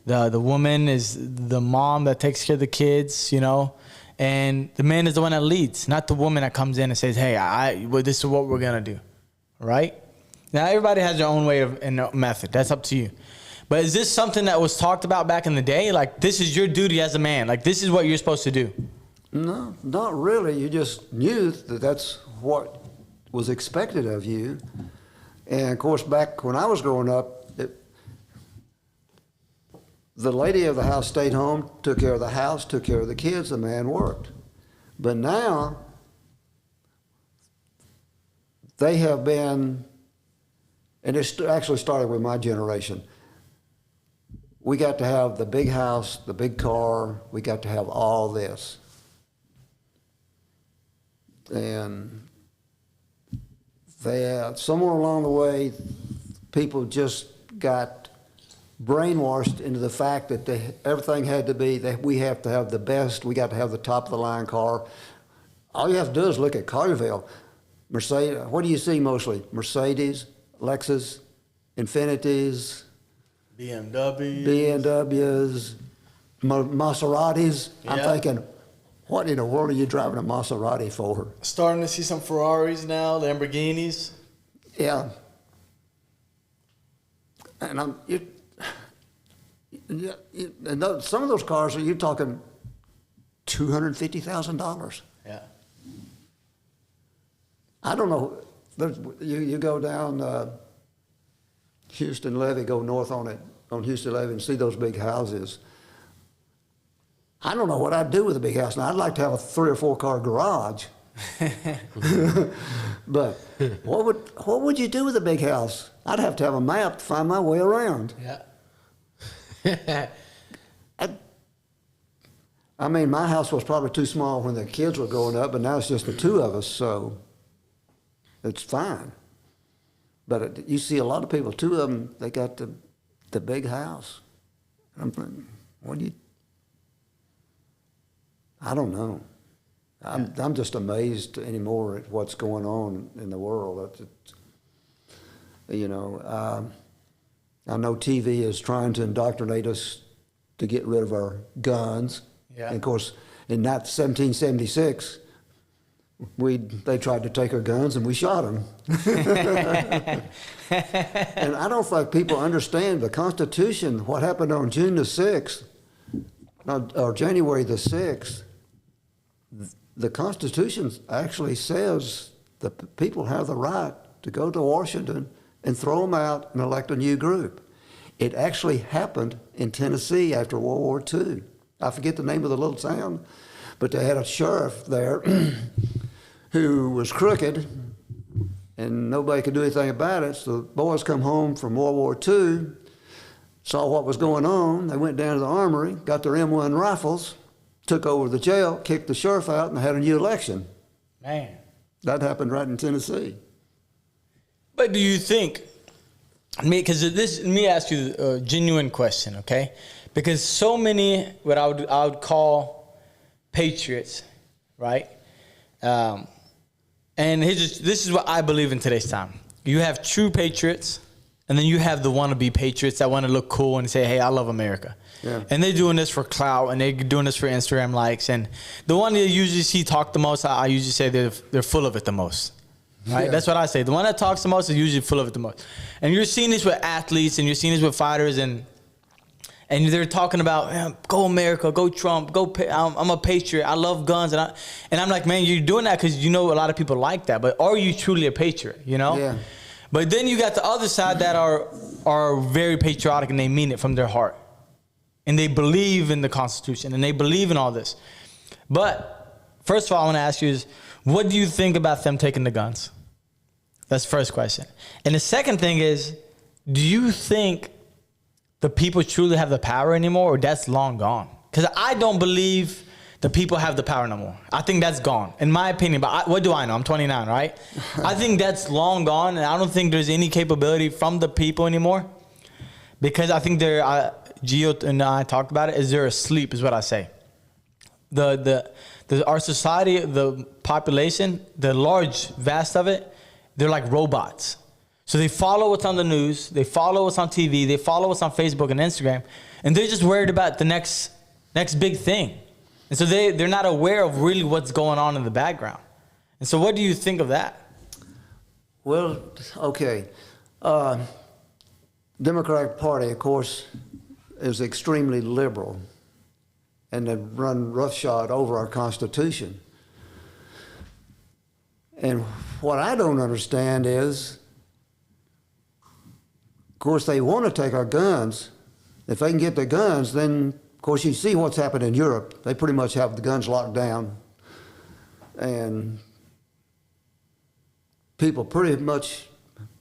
The woman is the mom that takes care of the kids, you know. And the man is the one that leads, not the woman that comes in and says, hey, this is what we're going to do, right? Now, everybody has their own way and method. That's up to you. But is this something that was talked about back in the day? Like, this is your duty as a man. Like, this is what you're supposed to do. No, not really. You just knew that that's what was expected of you. And, of course, back when I was growing up, the lady of the house stayed home, took care of the house, took care of the kids, the man worked. But now, they have been, and it actually started with my generation, we got to have the big house, the big car, we got to have all this. And somewhere along the way, people just got brainwashed into the fact that everything had to be that we have to have the best. We got to have the top of the line car. All you have to do is look at Collierville. Mercedes. What do you see mostly? Mercedes, Lexus, Infinitis, BMWs, Maseratis. Yeah. I'm thinking, what in the world are you driving a Maserati for? Starting to see some Ferraris now, Lamborghinis. Yeah. And some of those cars you're talking $250,000. Yeah. I don't know. You go down Houston Levee, go north on Houston Levee and see those big houses. I don't know what I'd do with a big house. Now, I'd like to have a 3 or 4 car garage. But what would you do with a big house? I'd have to have a map to find my way around. Yeah. I mean, my house was probably too small when the kids were growing up, but now it's just the 2 of us, so it's fine. But you see a lot of people, 2 of them, they got the big house. I'm thinking, what do you? I don't know. I'm just amazed anymore at what's going on in the world. You know, I know TV is trying to indoctrinate us to get rid of our guns. Yeah. And of course, in 1776, they tried to take our guns and we shot them. And I don't think people understand the Constitution. What happened on June the 6th, or January the 6th, the Constitution actually says that people have the right to go to Washington and throw them out and elect a new group. It actually happened in Tennessee after World War II. I forget the name of the little town, but they had a sheriff there who was crooked, and nobody could do anything about it. So the boys come home from World War II, saw what was going on. They went down to the armory, got their M1 rifles, took over the jail, kicked the sheriff out, and had a new election. Man. That happened right in Tennessee. But do you think, let me ask you a genuine question, okay? Because so many, what I would call patriots, right? And this is what I believe in today's time. You have true patriots, and then you have the wannabe patriots that want to look cool and say, hey, I love America. Yeah. And they're doing this for clout, and they're doing this for Instagram likes. And the one that you usually see talk the most, I usually say they're full of it the most. Right? Yeah. That's what I say. The one that talks the most is usually full of it the most. And you're seeing this with athletes, and you're seeing this with fighters, and they're talking about, go America, go Trump, I'm a patriot, I love guns. And I'm like, man, you're doing that because you know a lot of people like that. But are you truly a patriot, you know? Yeah. But then you got the other side that are very patriotic, and they mean it from their heart. And they believe in the Constitution, and they believe in all this. But first of all, I want to ask you is, what do you think about them taking the guns? That's the first question. And the second thing is, do you think the people truly have the power anymore, or that's long gone? Because I don't believe the people have the power no more. I think that's gone, in my opinion. But what do I know? I'm 29, right? I think that's long gone, and I don't think there's any capability from the people anymore. Because I think Gio and I talked about it, is they're asleep, is what I say. Our society, the population, the large vast of it, they're like robots. So they follow what's on the news, they follow what's on TV, they follow what's on Facebook and Instagram, and they're just worried about the next big thing. And so they're not aware of really what's going on in the background. And so what do you think of that? Well, okay. Democratic Party, of course, is extremely liberal, and they run roughshod over our Constitution. And what I don't understand is, of course, they want to take our guns. If they can get the guns, then, of course, you see what's happened in Europe. They pretty much have the guns locked down. And people pretty much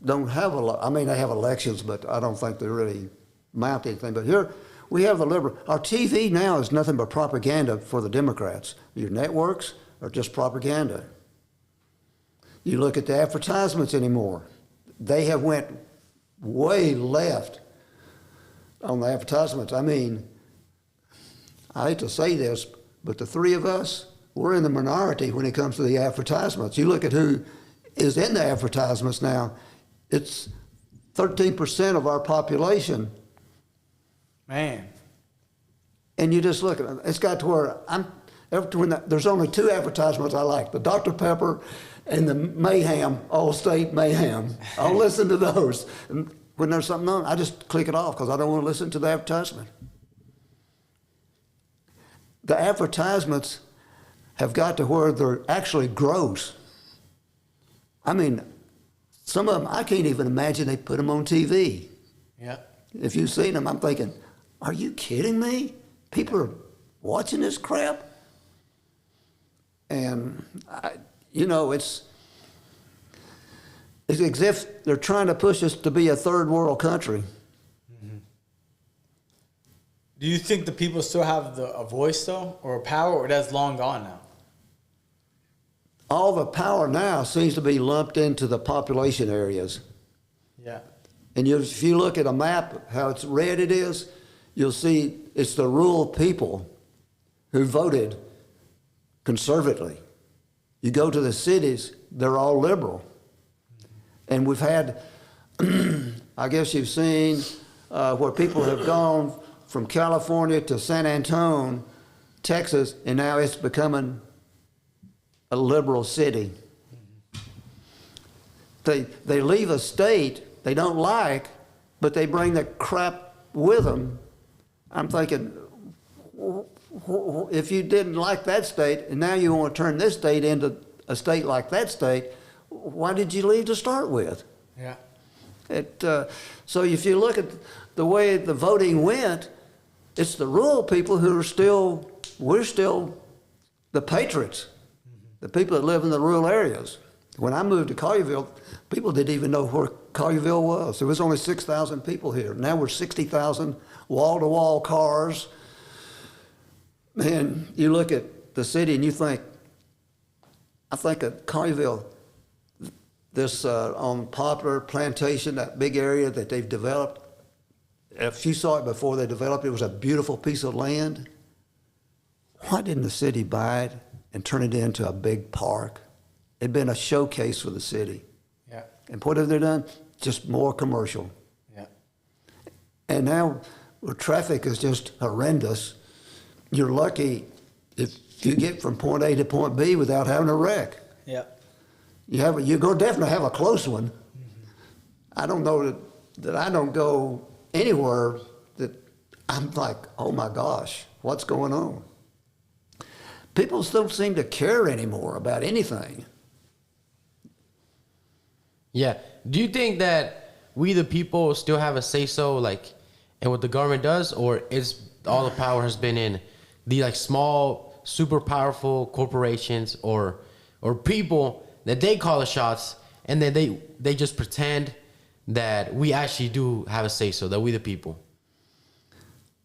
don't have a lot. I mean, they have elections, but I don't think they really mount anything. But here, we have the liberal. Our TV now is nothing but propaganda for the Democrats. Your networks are just propaganda. You look at the advertisements anymore. They have went way left. on the advertisements. I mean, I hate to say this, but the three of us, we're in the minority when it comes to the advertisements. You look at who is in the advertisements now, it's 13% of our population. Man. And you just look at it, it's got to where there's only two advertisements I like, the Dr. Pepper and the Mayhem, All-State Mayhem. I'll listen to those. And when there's something on, I just click it off because I don't want to listen to the advertisement. The advertisements have got to where they're actually gross. I mean, some of them, I can't even imagine they put them on TV. Yeah. If you've seen them, I'm thinking, are you kidding me? People are watching this crap? And, it's as if they're trying to push us to be a third world country. Mm-hmm. Do you think the people still have a voice, though, or a power, or that's long gone now? All the power now seems to be lumped into the population areas. Yeah. And if you look at a map, how it's red it is, you'll see it's the rural people who voted conservatively. You go to the cities, they're all liberal. And we've had, I guess you've seen where people have gone from California to San Antonio, Texas, and now it's becoming a liberal city. They leave a state they don't like, but they bring the crap with them. I'm thinking, if you didn't like that state and now you want to turn this state into a state like that state, why did you leave to start with? Yeah. So if you look at the way the voting went, it's the rural people who are we're still the patriots, the people that live in the rural areas. When I moved to Collierville, people didn't even know where Collierville was. There was only 6,000 people here. Now we're 60,000, wall-to-wall cars. And you look at the city and you think, I think at Collierville, this on Poplar Plantation, that big area that they've developed, if you saw it before they developed it, was a beautiful piece of land. Why didn't the city buy it and turn it into a big park? It'd been a showcase for the city. Yeah. And what have they done? Just more commercial. Yeah. And now where traffic is just horrendous, you're lucky if you get from point A to point B without having a wreck. Yeah. You're going to definitely have a close one. Mm-hmm. I don't know that I don't go anywhere that I'm like, oh my gosh, what's going on? People don't seem to care anymore about anything. Yeah. Do you think that we the people still have a say-so, like, in what the government does, or is all the power has been in the like small, super powerful corporations or people that they call the shots, and then they just pretend that we actually do have a say-so, that we the people?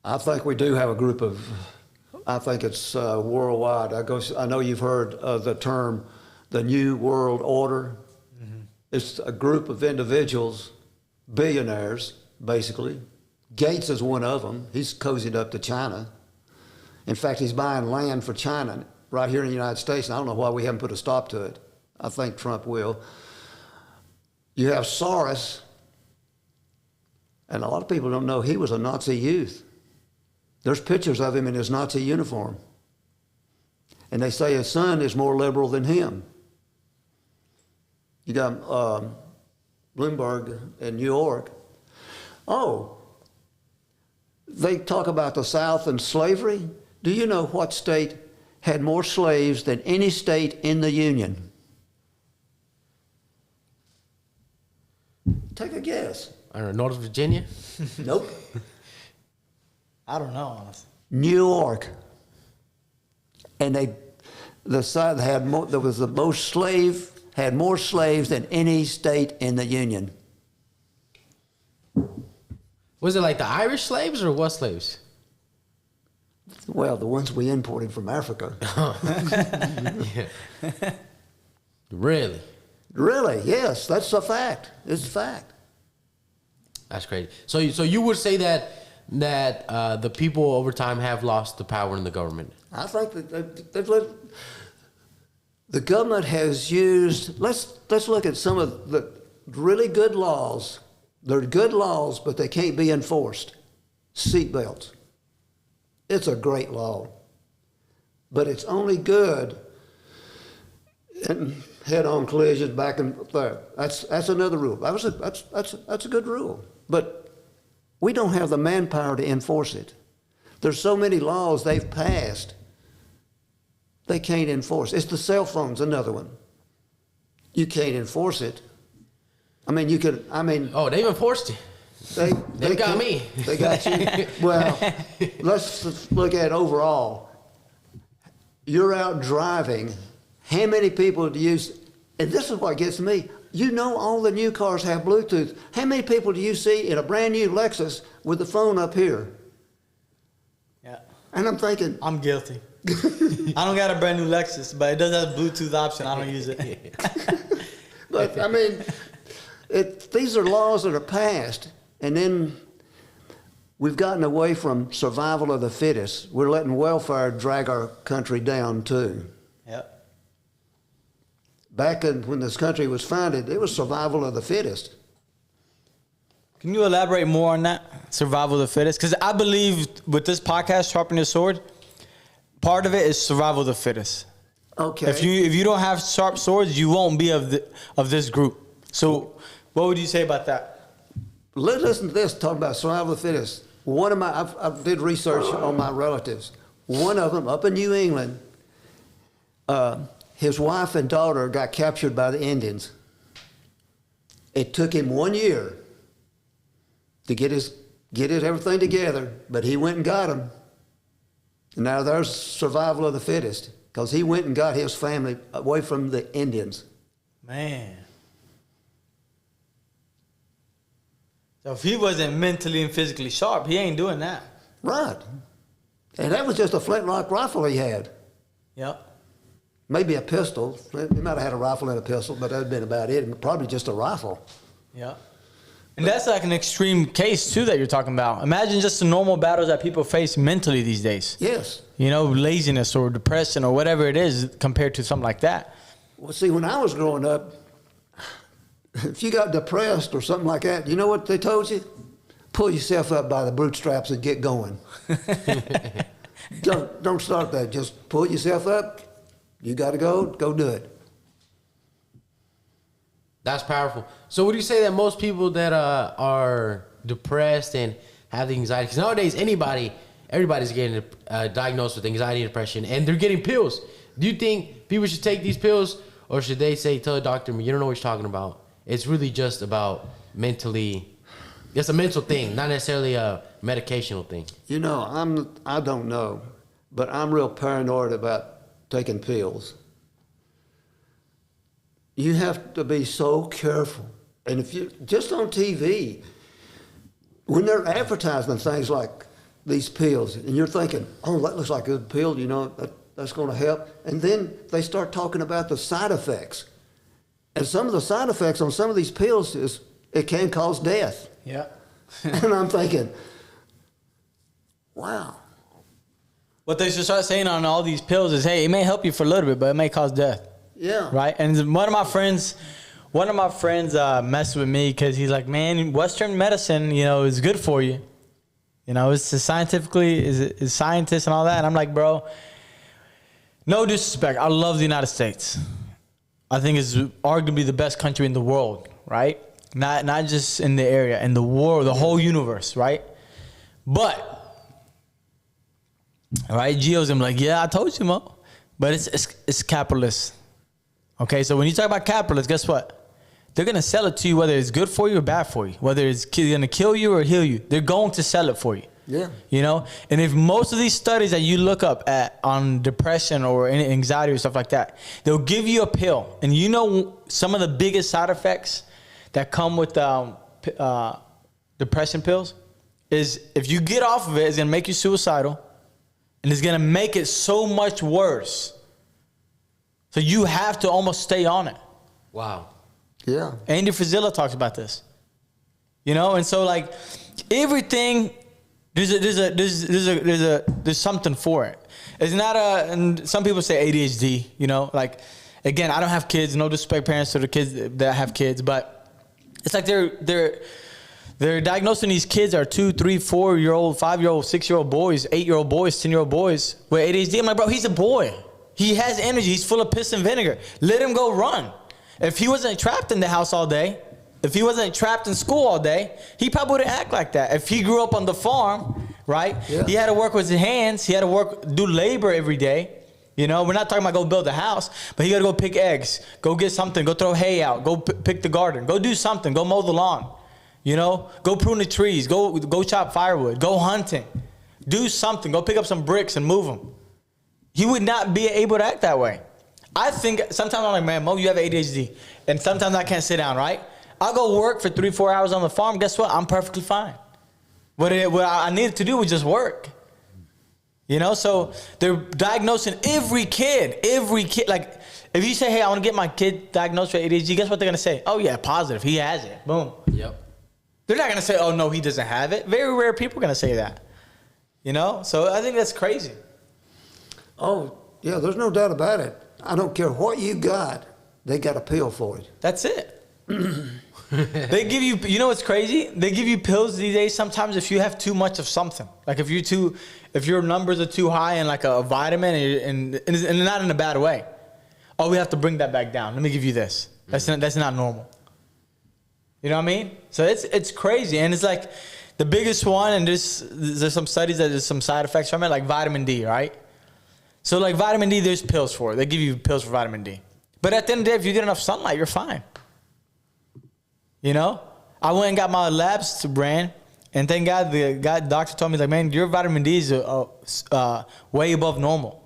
I think we do have a group of, I think it's worldwide. I know you've heard of the term, the New World Order. Mm-hmm. It's a group of individuals, billionaires, basically. Gates is one of them. He's cozied up to China. In fact, he's buying land for China right here in the United States, and I don't know why we haven't put a stop to it. I think Trump will. You have Soros, and a lot of people don't know he was a Nazi youth. There's pictures of him in his Nazi uniform. And they say his son is more liberal than him. You got Bloomberg in New York. Oh, they talk about the South and slavery. Do you know what state had more slaves than any state in the Union? Take a guess. I don't know, Northern Virginia? Nope. I don't know, honestly. New York. And the side had more, there was the most had more slaves than any state in the Union. Was it like the Irish slaves or what slaves? Well, the ones we imported from Africa. Yeah. Really? Really, yes, that's a fact. It's a fact. That's crazy. So you would say that that the people over time have lost the power in the government? I think that they've let the government has used. Let's look at some of the really good laws. They're good laws, but they can't be enforced. Seatbelts. It's a great law, but it's only good in head-on collisions back and there. That's another rule. That's a good rule, but we don't have the manpower to enforce it. There's so many laws they've passed, they can't enforce. It's the cell phones, another one. You can't enforce it. I mean, you could. I mean, Oh, they've enforced it. They got me. They got you. Well, let's look at overall. You're out driving. How many people do you? And this is what gets me. You know, all the new cars have Bluetooth. How many people do you see in a brand new Lexus with the phone up here? Yeah. And I'm thinking, I'm guilty. I don't got a brand new Lexus, but it does have a Bluetooth option. I don't use it. but I mean, these are laws that are passed, and then we've gotten away from survival of the fittest. We're letting welfare drag our country down too. Yep. Back when this country was founded, it was survival of the fittest. Can you elaborate more on that? Survival of the fittest? Because I believe with this podcast, Sharpen Your Sword, part of it is survival of the fittest. Okay. If you don't have sharp swords, you won't be of this group. So what would you say about that? Listen to this, talking about survival of the fittest. One of I did research on my relatives. One of them, up in New England, his wife and daughter got captured by the Indians. It took him 1 year to get his everything together, but he went and got them. And now there's survival of the fittest, because he went and got his family away from the Indians. Man. So if he wasn't mentally and physically sharp, he ain't doing that. Right. And that was just a flintlock rifle he had. Yep. Maybe a pistol. He might have had a rifle and a pistol, but that'd been about it. Probably just a rifle. Yep. And that's like an extreme case, too, that you're talking about. Imagine just the normal battles that people face mentally these days. Yes. You know, laziness or depression or whatever it is compared to something like that. Well, see, when I was growing up, if you got depressed or something like that, you know what they told you? Pull yourself up by the bootstraps and get going. Don't start that. Just pull yourself up. You got to go do it. That's powerful. So would you say that most people that are depressed and have the anxiety, because nowadays everybody's getting diagnosed with anxiety and depression, and they're getting pills. Do you think people should take these pills, or should they tell a doctor, you don't know what you're talking about? It's really just about mentally, it's a mental thing, not necessarily a medicational thing. You know, I don't know, but I'm real paranoid about taking pills. You have to be so careful. And if you, just on TV, when they're advertising things like these pills, and you're thinking, oh, that looks like a good pill, you know, that's going to help. And then they start talking about the side effects. And some of the side effects on some of these pills is it can cause death. Yeah. And I'm thinking, wow. What they should start saying on all these pills is, hey, it may help you for a little bit, but it may cause death. Yeah. Right? And one of my friends messed with me because he's like, man, Western medicine, you know, is good for you. You know, it's scientifically, is scientists and all that. And I'm like, bro, no disrespect. I love the United States. I think it's arguably the best country in the world, right? Not just in the area, in the world, the whole universe, right? But, all right, Gio's him like, yeah, I told you, Mo. But it's capitalist. Okay, so when you talk about capitalists, guess what? They're going to sell it to you whether it's good for you or bad for you. Whether it's going to kill you or heal you. They're going to sell it for you. Yeah. You know? And if most of these studies that you look up on depression or anxiety or stuff like that, they'll give you a pill. And you know some of the biggest side effects that come with depression pills is if you get off of it, it's going to make you suicidal. And it's going to make it so much worse. So you have to almost stay on it. Wow. Yeah. Andy Frisella talks about this. You know, and so like everything There's something for it. It's not and some people say ADHD, you know, like, again, I don't have kids, no disrespect parents to the kids that have kids, but it's like they're diagnosing these kids are 2, 3, 4-year-old, 5-year-old, 6-year-old boys, 8-year-old boys, 10-year-old boys with ADHD. I'm like, bro, he's a boy. He has energy. He's full of piss and vinegar. Let him go run. If he wasn't trapped in the house all day, if he wasn't trapped in school all day, he probably wouldn't act like that. If he grew up on the farm, right? Yeah. He had to work with his hands. He had to do labor every day. You know, we're not talking about go build a house, but he got to go pick eggs, go get something, go throw hay out, go pick the garden, go do something, go mow the lawn. You know, go prune the trees, go chop firewood, go hunting, do something, go pick up some bricks and move them. He would not be able to act that way. I think sometimes I'm like, man, Mo, you have ADHD. And sometimes I can't sit down, right? I'll go work for 3-4 hours on the farm. Guess what? I'm perfectly fine. What I needed to do was just work. You know, so they're diagnosing every kid. Like, if you say, hey, I want to get my kid diagnosed with ADHD, guess what they're going to say? Oh, yeah, positive. He has it. Boom. Yep. They're not going to say, oh, no, he doesn't have it. Very rare people are going to say that. You know? So I think that's crazy. Oh, yeah, there's no doubt about it. I don't care what you got, they got a pill for it. That's it. They give you, you know what's crazy? They give you pills these days sometimes if you have too much of something. Like if your numbers are too high in like a vitamin and not in a bad way. Oh, we have to bring that back down. Let me give you this. That's not normal. You know what I mean? So it's crazy. And it's like the biggest one, and there's some studies that there's some side effects from it, like vitamin D, right? So like vitamin D, there's pills for it. They give you pills for vitamin D. But at the end of the day, if you get enough sunlight, you're fine. You know? I went and got my labs ran, and thank God the doctor told me, like, man, your vitamin D is way above normal.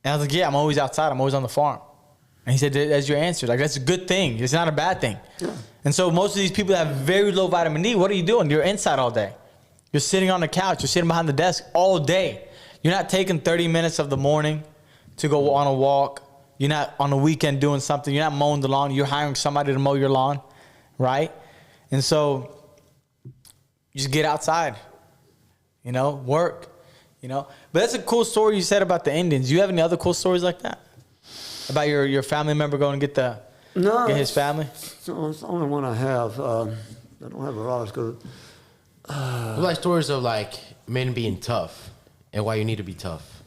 And I was like, yeah, I'm always outside. I'm always on the farm. And he said, that's your answer. Like, that's a good thing. It's not a bad thing. Yeah. And so most of these people that have very low vitamin D, what are you doing? You're inside all day. You're sitting on the couch. You're sitting behind the desk all day. You're not taking 30 minutes of the morning to go on a walk. You're not on the weekend doing something. You're not mowing the lawn. You're hiring somebody to mow your lawn, right? And so you just get outside, you know, work, you know. But that's a cool story you said about the Indians. Do you have any other cool stories like that? About your family member going to get his family? No, it's the only one I have. I don't have a lot. It's good. What about stories of like men being tough and why you need to be tough?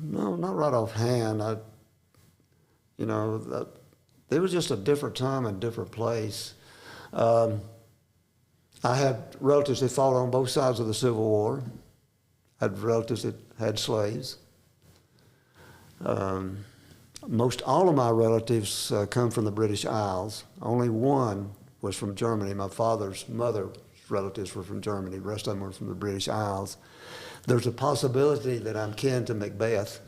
No, not right offhand. It was just a different time and different place. I had relatives that fought on both sides of the Civil War. I had relatives that had slaves. Most all of my relatives come from the British Isles. Only one was from Germany. My father's mother's relatives were from Germany. The rest of them were from the British Isles. There's a possibility that I'm kin to Macbeth.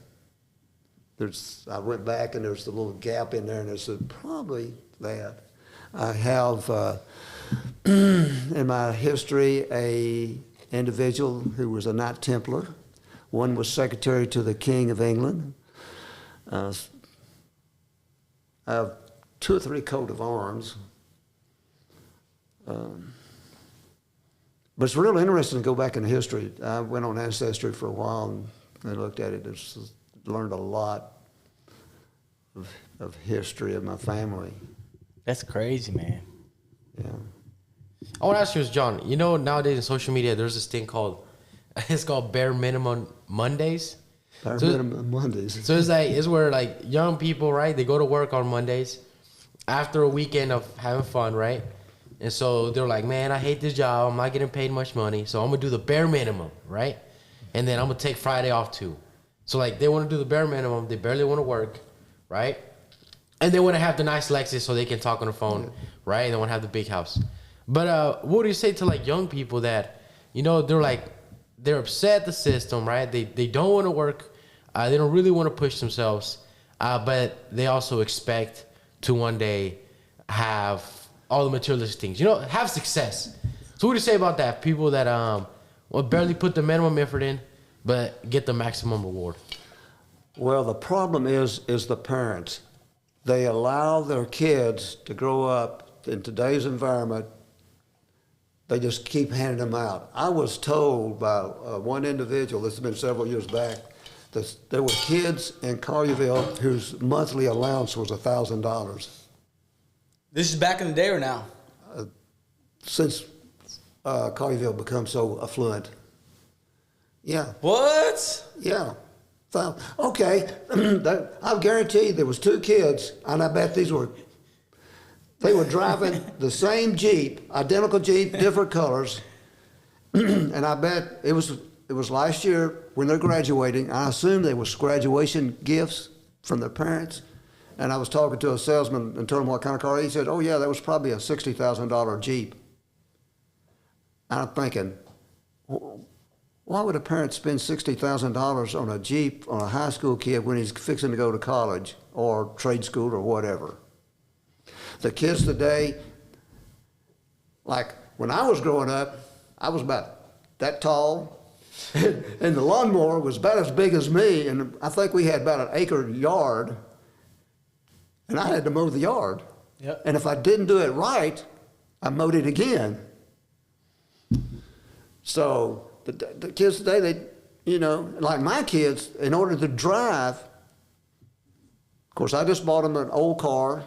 I went back and there's a little gap in there, and there's probably that. I have in my history a individual who was a Knight Templar. One was secretary to the King of England. I have 2 or 3 coat of arms. But it's really interesting to go back in history. I went on Ancestry for a while and looked at it. Learned a lot of history of my family. That's crazy, man. Yeah. I want to ask you, John, you know, nowadays in social media, there's this thing it's called Bare Minimum Mondays. Bare Minimum Mondays. So it's where like young people, right, they go to work on Mondays after a weekend of having fun, right? And so they're like, man, I hate this job. I'm not getting paid much money. So I'm going to do the bare minimum, right? And then I'm going to take Friday off too. So like they want to do the bare minimum. They barely want to work, right? And they want to have the nice Lexus so they can talk on the phone, right? They want to have the big house. But what do you say to like young people that, you know, they're upset at the system, right? They don't want to work. They don't really want to push themselves. But they also expect to one day have all the materialistic things, you know, have success. So what do you say about that? People that barely put the minimum effort in, but get the maximum reward. Well, the problem is the parents. They allow their kids to grow up in today's environment They just keep handing them out. I was told by one individual, this has been several years back, that there were kids in Collierville whose monthly allowance was $1,000. This is back in the day or now? Since Collierville become so affluent. Yeah. What? Yeah. Okay. I guarantee there was 2 kids, and I bet they were driving the same Jeep, identical Jeep, different colors, and I bet it was last year when they're graduating. I assume they was graduation gifts from their parents, and I was talking to a salesman and told him what kind of car. He said, "Oh yeah, that was probably a $60,000 Jeep." And I'm thinking, why would a parent spend $60,000 on a Jeep on a high school kid when he's fixing to go to college or trade school or whatever? The kids today, like when I was growing up, I was about that tall, and the lawnmower was about as big as me, and I think we had about an acre yard, and I had to mow the yard. Yep. And if I didn't do it right, I mowed it again. So the kids today, they, like my kids, in order to drive, of course, I just bought them an old car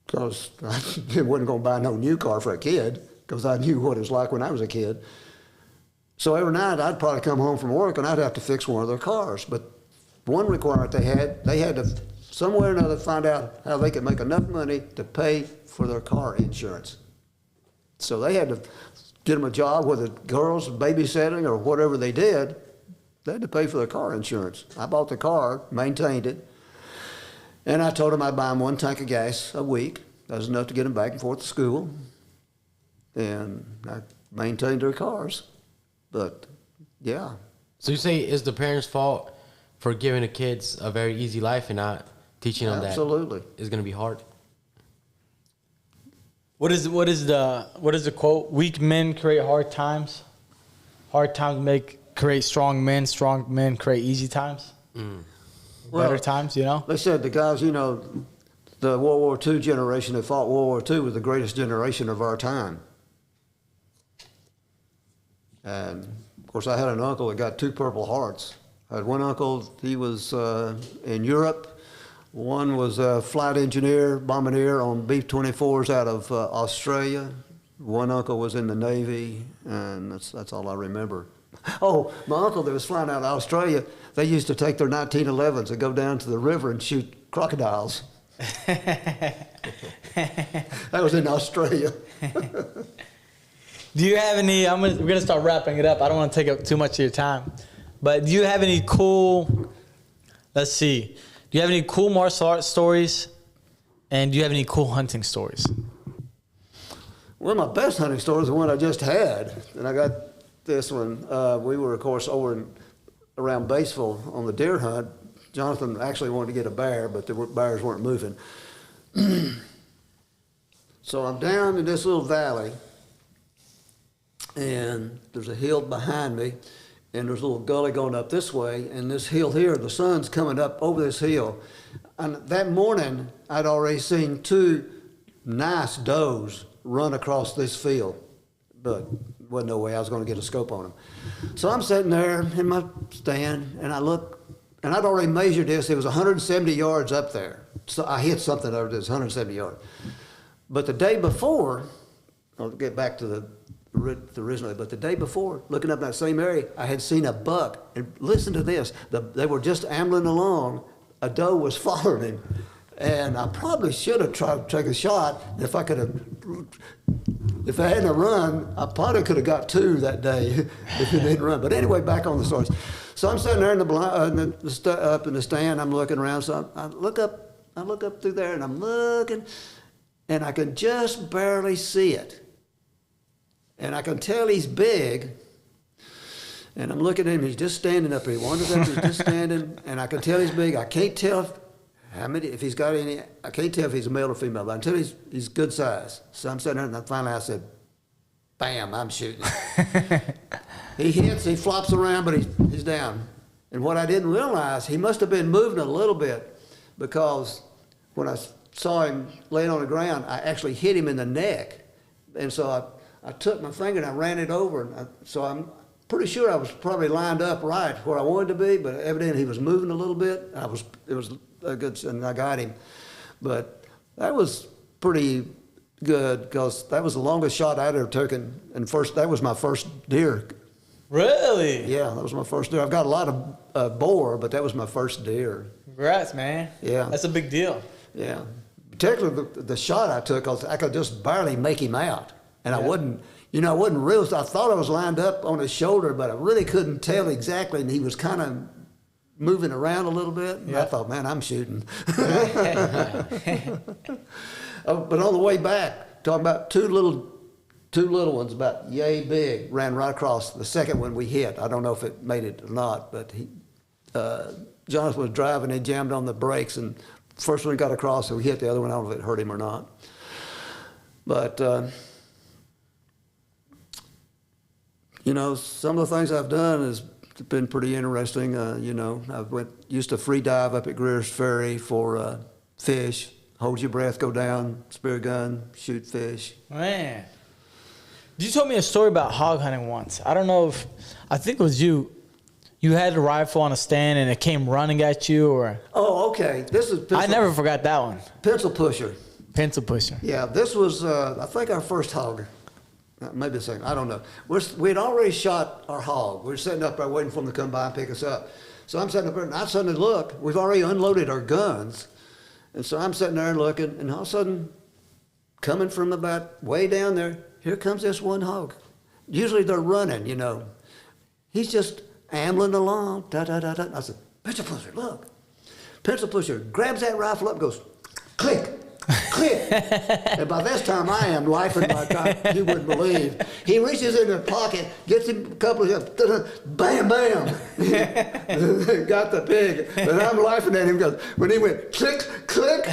because I wasn't going to buy no new car for a kid because I knew what it was like when I was a kid. So every night I'd probably come home from work and I'd have to fix one of their cars. But one requirement they had to somewhere or another find out how they could make enough money to pay for their car insurance. So they had to get them a job, whether girls babysitting or whatever they did, they had to pay for their car insurance. I bought the car, maintained it, and I told them I'd buy them 1 tank of gas a week. That was enough to get them back and forth to school. And I maintained their cars. But, yeah. So you say it's the parents' fault for giving the kids a very easy life and not teaching them Absolutely. that it's going to be hard? What is the quote? Weak men create hard times. Hard times create strong men. Strong men create easy times. Better times, They said the guys, the World War II generation that fought World War II was the greatest generation of our time. And, of course, I had an uncle that got 2 Purple Hearts. I had one uncle, he was in Europe. One was a flight engineer, bombardier on B-24s out of Australia. One uncle was in the Navy, and that's all I remember. Oh, my uncle that was flying out of Australia, they used to take their 1911s and go down to the river and shoot crocodiles. That was in Australia. Do you have any, we're going to start wrapping it up. I don't want to take up too much of your time. But do you have any cool, let's see. Do you have any cool martial arts stories? And do you have any cool hunting stories? Well, my best hunting story is the one I just had. And I got this one. We were, of course, over around Batesville on the deer hunt. Jonathan actually wanted to get a bear, but the bears weren't moving. So I'm down in this little valley, and there's a hill behind me, and there's a little gully going up this way, and this hill here, the sun's coming up over this hill. And that morning, I'd already seen 2 nice does run across this field, but wasn't no way I was going to get a scope on them. So I'm sitting there in my stand, and I look, and I'd already measured this. It was 170 yards up there. So I hit something over this 170 yards. But the day before, I'll get back to the originally, but the day before, looking up in that same area, I had seen a buck. And listen to this. They were just ambling along. A doe was following him. And I probably should have tried to take a shot. If I hadn't run, I probably could have got 2 that day if it didn't run. But anyway, back on the stories. So I'm sitting there up in the stand. I'm looking around. So I look up through there, and I'm looking, and I can just barely see it. And I can tell he's big, and I'm looking at him, he's just standing up here. He wanders up, he's just standing, and I can tell he's big. I can't tell if he's got any, I can't tell if he's a male or female, but I can tell he's good size. So I'm sitting there, and finally I said, bam, I'm shooting. He hits, he flops around, but he's down. And what I didn't realize, he must have been moving a little bit, because when I saw him laying on the ground, I actually hit him in the neck. And so I took my finger and I ran it over. And so I'm pretty sure I was probably lined up right where I wanted to be, but evidently he was moving a little bit. It was a good, and I got him. But that was pretty good because that was the longest shot I'd ever taken. And that was my first deer. Really? Yeah, that was my first deer. I've got a lot of boar, but that was my first deer. Congrats, man. Yeah. That's a big deal. Yeah. Particularly the shot I took, I could just barely make him out. And I wasn't real. I thought I was lined up on his shoulder, but I really couldn't tell exactly. And he was kind of moving around a little bit. And I thought, man, I'm shooting. But on the way back, talking about two little ones, about yay big, ran right across. The second one we hit. I don't know if it made it or not, but Jonathan was driving. He jammed on the brakes, and first one got across, so we hit the other one. I don't know if it hurt him or not. But some of the things I've done has been pretty interesting. I used to free dive up at Greer's Ferry for fish. Hold your breath, go down, spear gun, shoot fish. Man. You told me a story about hog hunting once. I don't know I think it was you. You had a rifle on a stand and it came running at you, or? Oh, okay. I never forgot that one. Pencil pusher. Pencil pusher. Yeah, this was, I think, our first hog. Maybe the second, I don't know. We had already shot our hog. We were sitting up there waiting for them to come by and pick us up. So I'm sitting up there and I suddenly look, we've already unloaded our guns. And so I'm sitting there and looking, and all of a sudden, coming from about way down there, here comes this one hog. Usually they're running, He's just ambling along, da-da-da-da. I said, pencil pusher, look. Pencil pusher grabs that rifle up and goes, click, click. And by this time, I am laughing like you wouldn't believe. He reaches in his pocket, gets him a couple of shots, bam, bam. Got the pig. But I'm laughing at him because when he went click, click.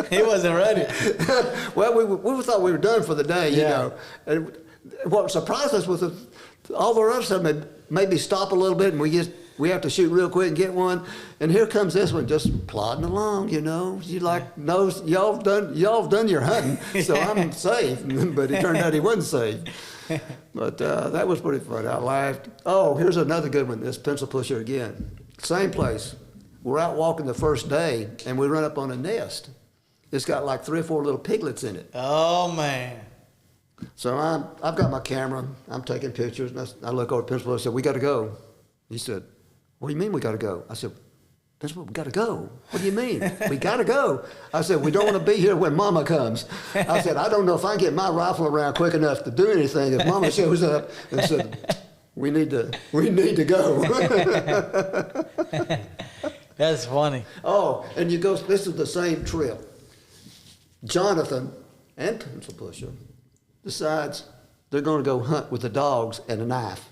He wasn't ready. Well, we thought we were done for the day, And what surprised us was all the rest of them maybe stop a little bit, and we have to shoot real quick and get one. And here comes this one just plodding along, You y'all done your hunting, so I'm safe. But it turned out he wasn't safe. But that was pretty fun. I laughed. Oh, here's another good one. This pencil pusher again. Same place. We're out walking the first day, and we run up on a nest. It's got like 3 or 4 little piglets in it. Oh, man. So I've got my camera. I'm taking pictures. And I look over at Principal. I said, we got to go. He said, what do you mean we got to go? I said, Principal, we got to go. What do you mean? We got to go. I said, we don't want to be here when Mama comes. I said, I don't know if I can get my rifle around quick enough to do anything if Mama shows up and said, we need to go. That's funny. Oh, and this is the same trip. Jonathan and Pencil Pusher decides they're going to go hunt with the dogs and a knife.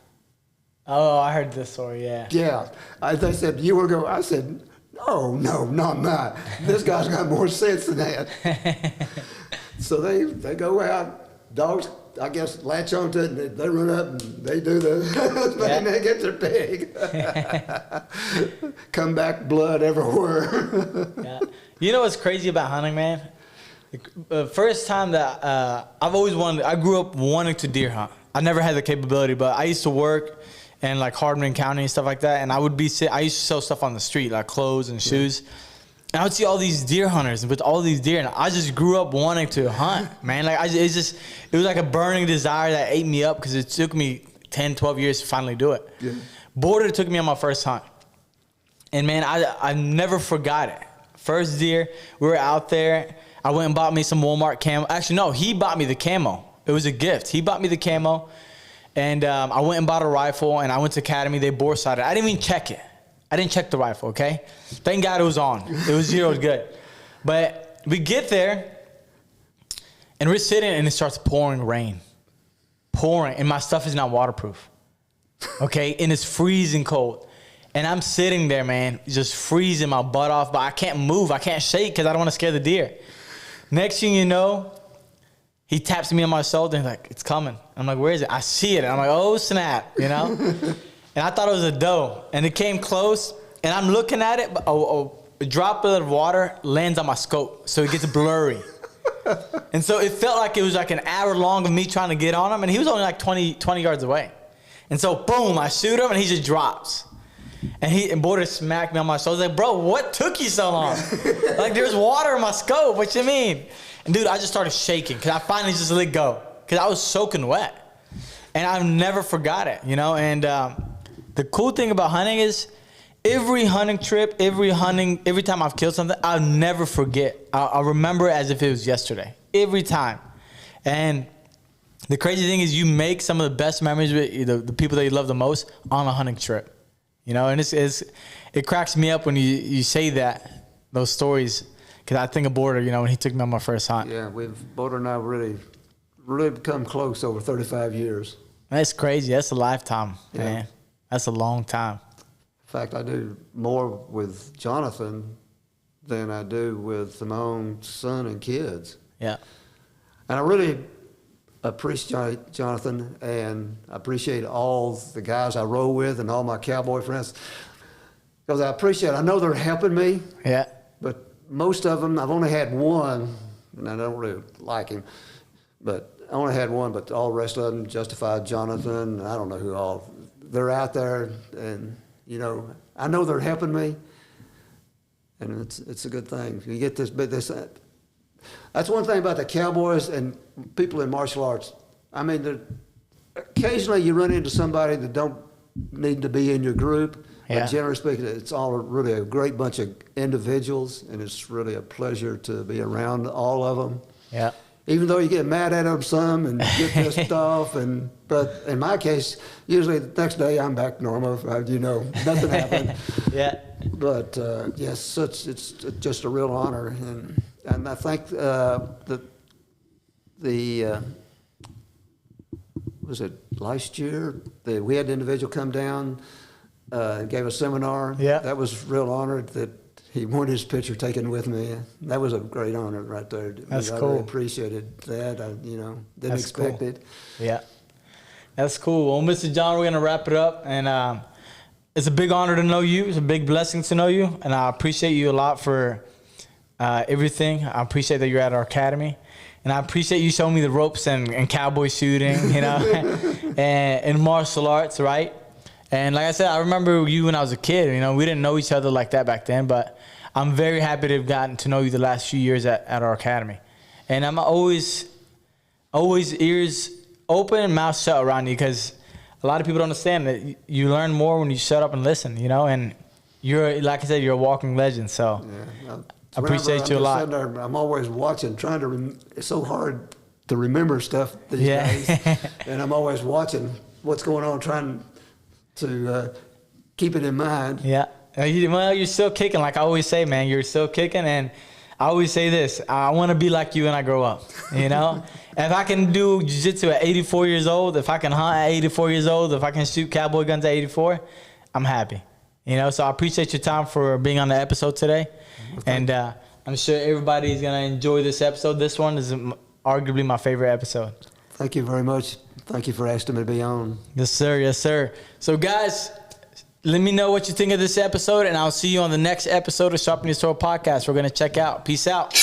Oh, I heard this story, yeah. Yeah. They said, you were going. I said, no, I'm not. This guy's got more sense than that. So they go out. Dogs, I guess, latch onto it, and they run up, and they do the thing. They get their pig. Come back, blood everywhere. Yeah. You know what's crazy about hunting, man? The first time that I've always wanted, I grew up wanting to deer hunt. I never had the capability, but I used to work in like Hardman County and stuff like that, and I used to sell stuff on the street, like clothes and shoes. And I would see all these deer hunters with all these deer, and I just grew up wanting to hunt, man. Like it was like a burning desire that ate me up because it took me 10, 12 years to finally do it. Yeah. Border took me on my first hunt, and man, I never forgot it. First deer, we were out there. I went and bought me some Walmart camo. Actually, no, he bought me the camo. It was a gift. He bought me the camo, and I went and bought a rifle, and I went to Academy. They bore sighted. I didn't even check it. I didn't check the rifle, okay? Thank God it was on. It was zero, it was good. But we get there, and we're sitting, and it starts pouring rain. Pouring, and my stuff is not waterproof, okay? And it's freezing cold. And I'm sitting there, man, just freezing my butt off, but I can't move. I can't shake because I don't want to scare the deer. Next thing you know, he taps me on my shoulder and he's like, it's coming. I'm like, where is it? I see it. And I'm like, oh, snap, you know? And I thought it was a doe. And it came close, and I'm looking at it, but a droplet of water lands on my scope, so it gets blurry. And so it felt like it was like an hour long of me trying to get on him, and he was only like 20 yards away. And so, boom, I shoot him, and he just drops. And Border smacked me on my shoulder. I was like, bro, what took you so long? Like, there's water in my scope. What you mean? And, dude, I just started shaking because I finally just let go because I was soaking wet. And I've never forgot it, you know. And the cool thing about hunting is every hunting trip, every time I've killed something, I'll never forget. I'll remember it as if it was yesterday. Every time. And the crazy thing is you make some of the best memories with the people that you love the most on a hunting trip. You know, and it cracks me up when you say those stories, because I think of Border, you know, when he took me on my first hunt. Yeah, Border and I really become close over 35 years. That's crazy. That's a lifetime, yeah. Man. That's a long time. In fact, I do more with Jonathan than I do with my own son and kids. Yeah. And I really appreciate Jonathan, and I appreciate all the guys I roll with and all my cowboy friends, because I know they're helping me. Yeah. But most of them, I've only had one, and I don't really like him, but I only had one, but all the rest of them, Justified, Jonathan, I don't know who all, they're out there, and, you know, I know they're helping me, and it's a good thing. You get this. That's one thing about the cowboys and people in martial arts. I mean, occasionally you run into somebody that don't need to be in your group. Yeah. But generally speaking, it's all really a great bunch of individuals, and it's really a pleasure to be around all of them. Yeah. Even though you get mad at them some and get pissed off, but in my case, usually the next day I'm back normal. You know, nothing happened. Yeah. But yes, it's just a real honor, and I think that was it last year we had an individual come down, gave a seminar. Yeah. That was real honored that he wanted his picture taken with me. That was a great honor right there. That's I cool. really appreciated that. I didn't expect it. Yeah. That's cool. Well, Mr. John, we're going to wrap it up. And it's a big honor to know you. It's a big blessing to know you. And I appreciate you a lot for everything. I appreciate that you're at our academy. And I appreciate you showing me the ropes and cowboy shooting, you know, and martial arts, right? And like I said, I remember you when I was a kid. You know, we didn't know each other like that back then, but I'm very happy to have gotten to know you the last few years at our academy. And I'm always ears open and mouth shut around you, because a lot of people don't understand that you learn more when you shut up and listen, you know, and you're, like I said, you're a walking legend. So Yeah, I appreciate you a lot. I'm always watching, trying to it's so hard to remember stuff these Yeah. days. And I'm always watching what's going on, trying to keep it in mind. Yeah. Well, you're still kicking. Like I always say, man, you're still kicking. And I always say this, I want to be like you when I grow up, you know? If I can do jiu-jitsu at 84 years old, if I can hunt at 84 years old, if I can shoot cowboy guns at 84, I'm happy. You know, so I appreciate your time for being on the episode today. And I'm sure everybody's going to enjoy this episode. This one is arguably my favorite episode. Thank you very much. Thank you for asking me to be on. Yes, sir. Yes, sir. So, guys, let me know what you think of this episode, and I'll see you on the next episode of Sharpen Your Sword Podcast. We're going to check out. Peace out.